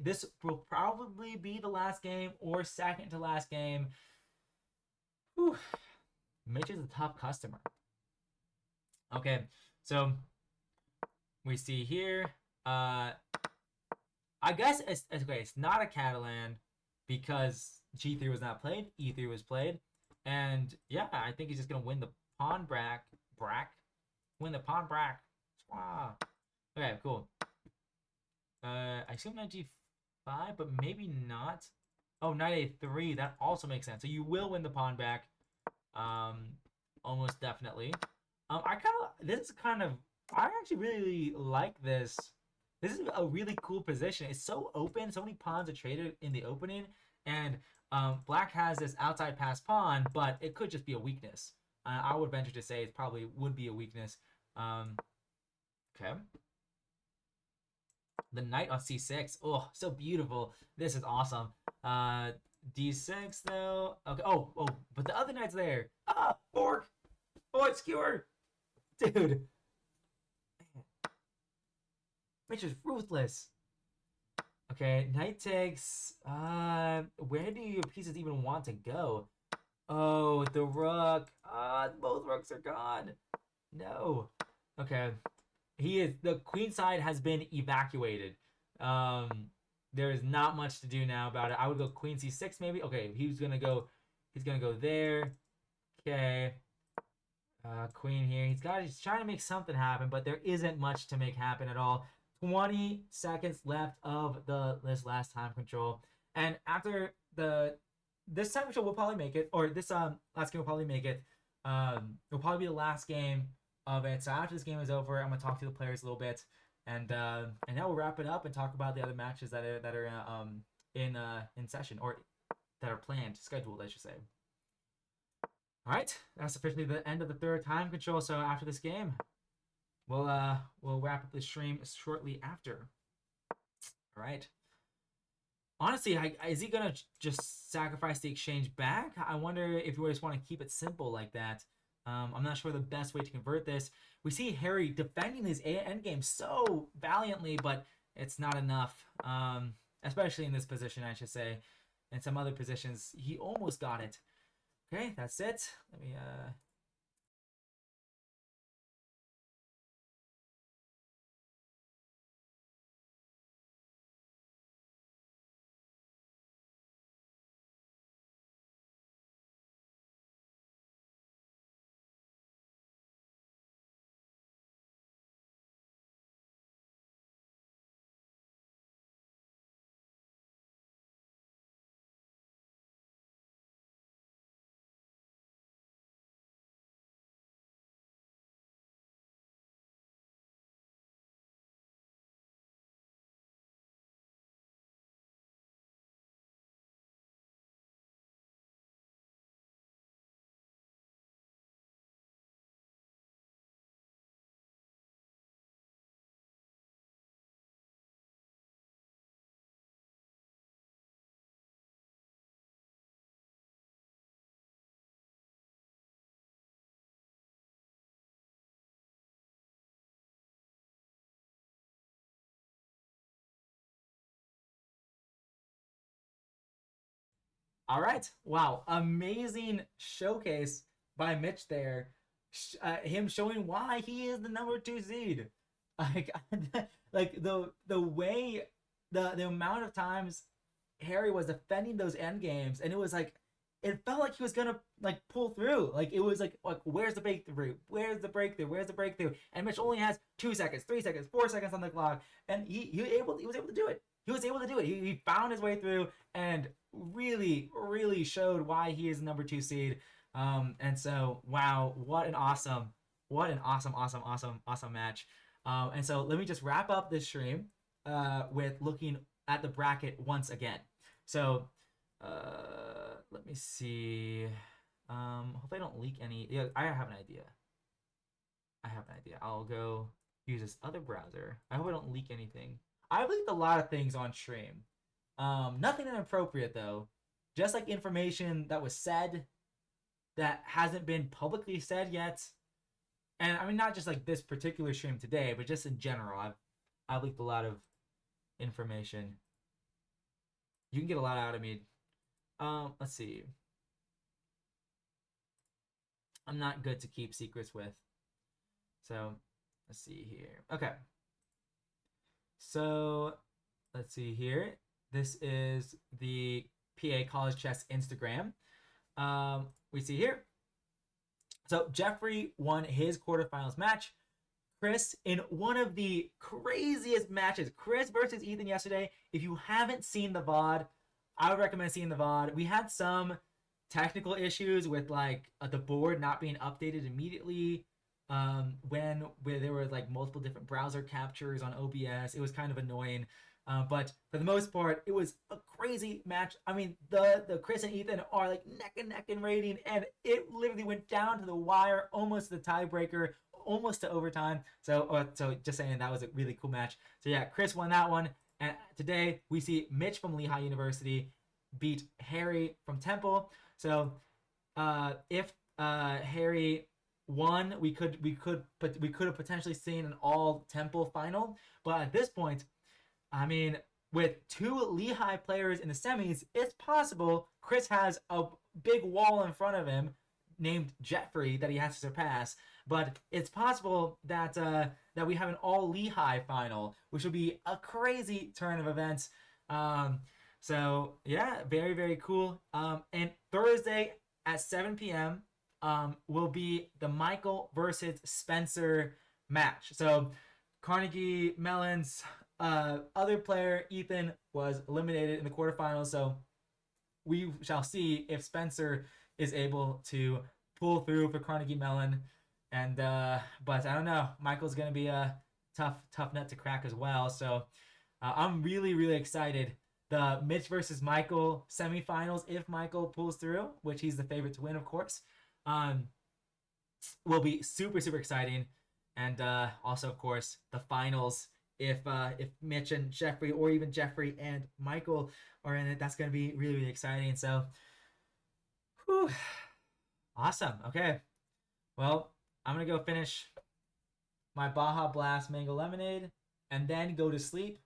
this will probably be the last game or second to last game. Whew. Mitch is a tough customer. Okay, so we see here. I guess it's okay. It's not a Catalan because G3 was not played. E3 was played, and yeah, I think he's just gonna win the pawn win the pawn brack. Wow. Okay, cool. I assume knight G5, but maybe not. Oh, knight A3. That also makes sense. So you will win the pawn back. Um, almost definitely. This is kind of I actually really like this. This is a really cool position. It's so open. So many pawns are traded in the opening, and Black has this outside pass pawn, but it could just be a weakness. I would venture to say it probably would be a weakness. Okay. The knight on c6. Oh, so beautiful. This is awesome. D6 though. Okay. Oh, but the other knight's there. Fork. Oh, it's skewer. Dude. Mitch is ruthless. Okay, knight takes. Where do your pieces even want to go? Oh, the rook. Both rooks are gone. No. Okay. The queen side has been evacuated. Um, there is not much to do now about it. I would go queen c6 maybe. Okay, he's gonna go there. Okay. Queen here. He's trying to make something happen, but there isn't much to make happen at all. 20 seconds left of this last time control. And after this time control will probably make it, or this last game will probably make it. It'll probably be the last game of it. So after this game is over, I'm gonna talk to the players a little bit, and now we'll wrap it up and talk about the other matches that are in session, or that are planned, scheduled, I should say. All right, that's officially the end of the third time control. So after this game, we'll wrap up the stream shortly after. All right. Honestly, is he gonna just sacrifice the exchange back? I wonder if you just want to keep it simple like that. I'm not sure the best way to convert this. We see Harry defending his endgame so valiantly, but it's not enough. Especially in this position, I should say. In some other positions, he almost got it. Okay, that's it. Let me All right. Wow. Amazing showcase by Mitch there. Him showing why he is the number two seed. Like, like the way the amount of times Harry was defending those end games, and it was like it felt like he was gonna like pull through. Like it was like where's the breakthrough? Where's the breakthrough? Where's the breakthrough? And Mitch only has 2 seconds, 3 seconds, 4 seconds on the clock, and he was able to do it. He was able to do it. He found his way through and really showed why he is the number two seed. And so wow, what an awesome match. And so let me just wrap up this stream with looking at the bracket once again. So let me see. Hope I don't leak any. Yeah, I have an idea. I'll go use this other browser. I hope I don't leak anything. I've leaked a lot of things on stream. Nothing inappropriate though. Just like information that was said that hasn't been publicly said yet. And I mean not just like this particular stream today, but just in general. I've leaked a lot of information. You can get a lot out of me. Let's see. I'm not good to keep secrets with. So, let's see here. Okay. So, let's see here. This is the PA College Chess Instagram. We see here. So, Jeffrey won his quarterfinals match. Chris, in one of the craziest matches, Chris versus Ethan yesterday. If you haven't seen the VOD, I would recommend seeing the VOD. We had some technical issues with like the board not being updated immediately. Where there were like multiple different browser captures on OBS, it was kind of annoying. But for the most part, it was a crazy match. I mean, the Chris and Ethan are like neck and neck in rating, and it literally went down to the wire, almost the tiebreaker, almost to overtime. So just saying that was a really cool match. So yeah, Chris won that one. And today we see Mitch from Lehigh University beat Harry from Temple. So if Harry one, we could have potentially seen an all Temple final, but at this point, I mean, with two Lehigh players in the semis, it's possible Chris has a big wall in front of him named Jeffrey that he has to surpass. But it's possible that that we have an all Lehigh final, which would be a crazy turn of events. Um, so yeah, very very cool. And Thursday at 7 p.m. Will be the Michael versus Spencer match. So Carnegie Mellon's other player Ethan was eliminated in the quarterfinals, so we shall see if Spencer is able to pull through for Carnegie Mellon. And but I don't know, Michael's gonna be a tough nut to crack as well. So I'm really really excited. The Mitch versus Michael semifinals, if Michael pulls through, which he's the favorite to win, of course, um, will be super super exciting. And also, of course, the finals. If Mitch and Jeffrey, or even Jeffrey and Michael are in it, that's gonna be really really exciting. So, whew, awesome. Okay, well, I'm gonna go finish my Baja Blast Mango Lemonade and then go to sleep.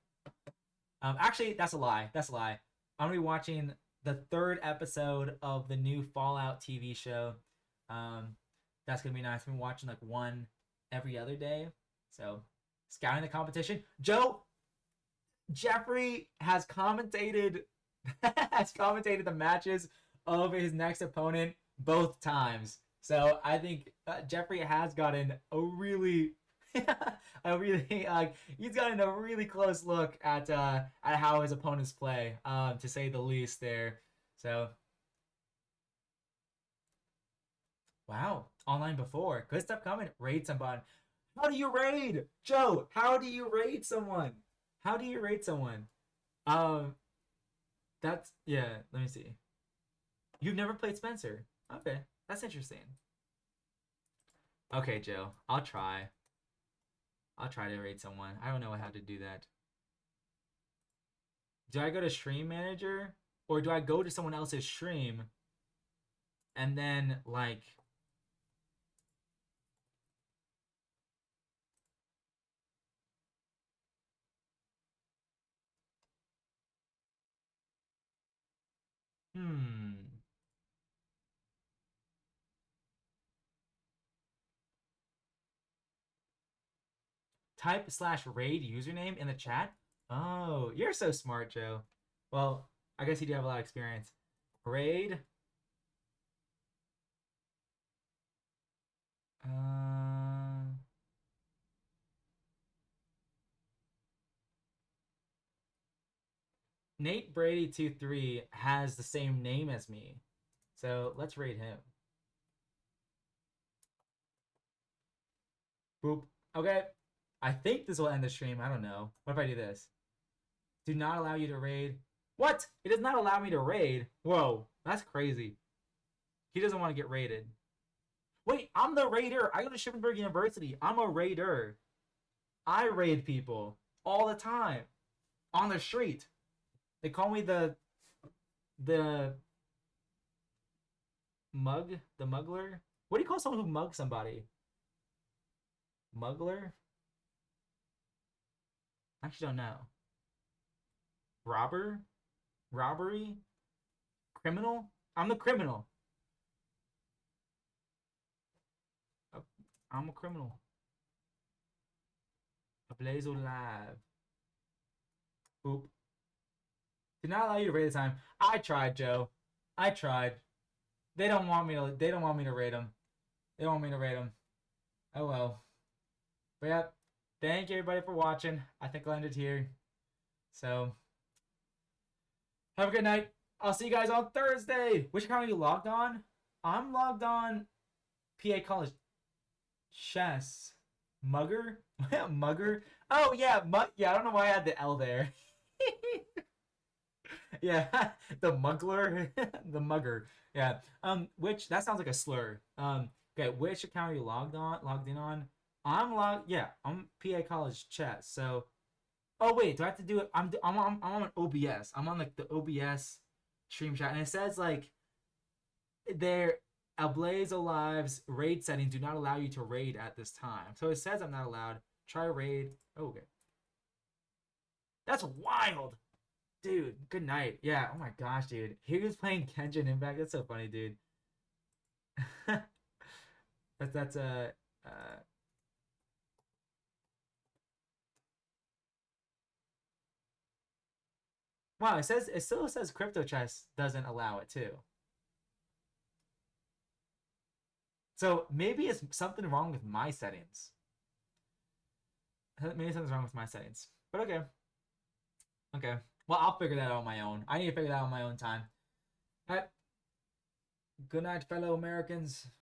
Actually, that's a lie. That's a lie. I'm gonna be watching the third episode of the new Fallout TV show. Um, that's gonna be nice. I've been watching like one every other day. So, scouting the competition. Joe Jeffrey has commentated has commentated the matches of his next opponent both times. So I think Jeffrey has gotten a really a really he's gotten a really close look at how his opponents play, to say the least there. So wow, online before. Good stuff coming. Raid somebody. How do you raid? Joe, how do you raid someone? How do you raid someone? Um that's yeah, let me see. You've never played Spencer. Okay, that's interesting. Okay, Joe, I'll try. I'll try to raid someone. I don't know how to do that. Do I go to Stream Manager, or do I go to someone else's stream and then like hmm type slash raid username in the chat? Oh, you're so smart, Joe. Well, I guess you do have a lot of experience. Raid. Uh, Nate Brady 23 has the same name as me, so let's raid him. Boop. Okay. I think this will end the stream. I don't know. What if I do this? Do not allow you to raid. What? It does not allow me to raid. Whoa, that's crazy. He doesn't want to get raided. Wait, I'm the raider. I go to Shippensburg University. I'm a raider. I raid people all the time on the street. They call me the the muggler. What do you call someone who mugs somebody? Muggler? I actually don't know. Robber? Robbery? Criminal? I'm the criminal. I'm a criminal. A blaze alive. Oop. Did not allow you to rate the time. I tried, Joe. I tried. They don't want me to. They don't want me to rate them. They don't want me to rate them. Oh well. But yeah. Thank you everybody for watching. I think I'll end it here. So have a good night. I'll see you guys on Thursday. Which account are you logged on? I'm logged on PA College Chess. Mugger? Mugger? Oh yeah, yeah, I don't know why I had the L there. Yeah, the muggler, the mugger. Yeah. Which that sounds like a slur. Okay, which account are you logged in on? I'm logged. Yeah, I'm PA College Chess. So, oh wait, do I have to do it? I'm on OBS. I'm on like the OBS stream chat, and it says like there Ablaze Alive's raid settings do not allow you to raid at this time. So it says I'm not allowed. Try raid. Oh, okay. That's wild. Dude, good night. Yeah, oh my gosh, dude. He was playing Kenshin Impact. That's so funny, dude. That's wow, it still says Crypto Chess doesn't allow it too. So maybe it's something wrong with my settings. Maybe something's wrong with my settings. But okay. Okay. Well, I'll figure that out on my own. I need to figure that out on my own time. All right. Good night, fellow Americans.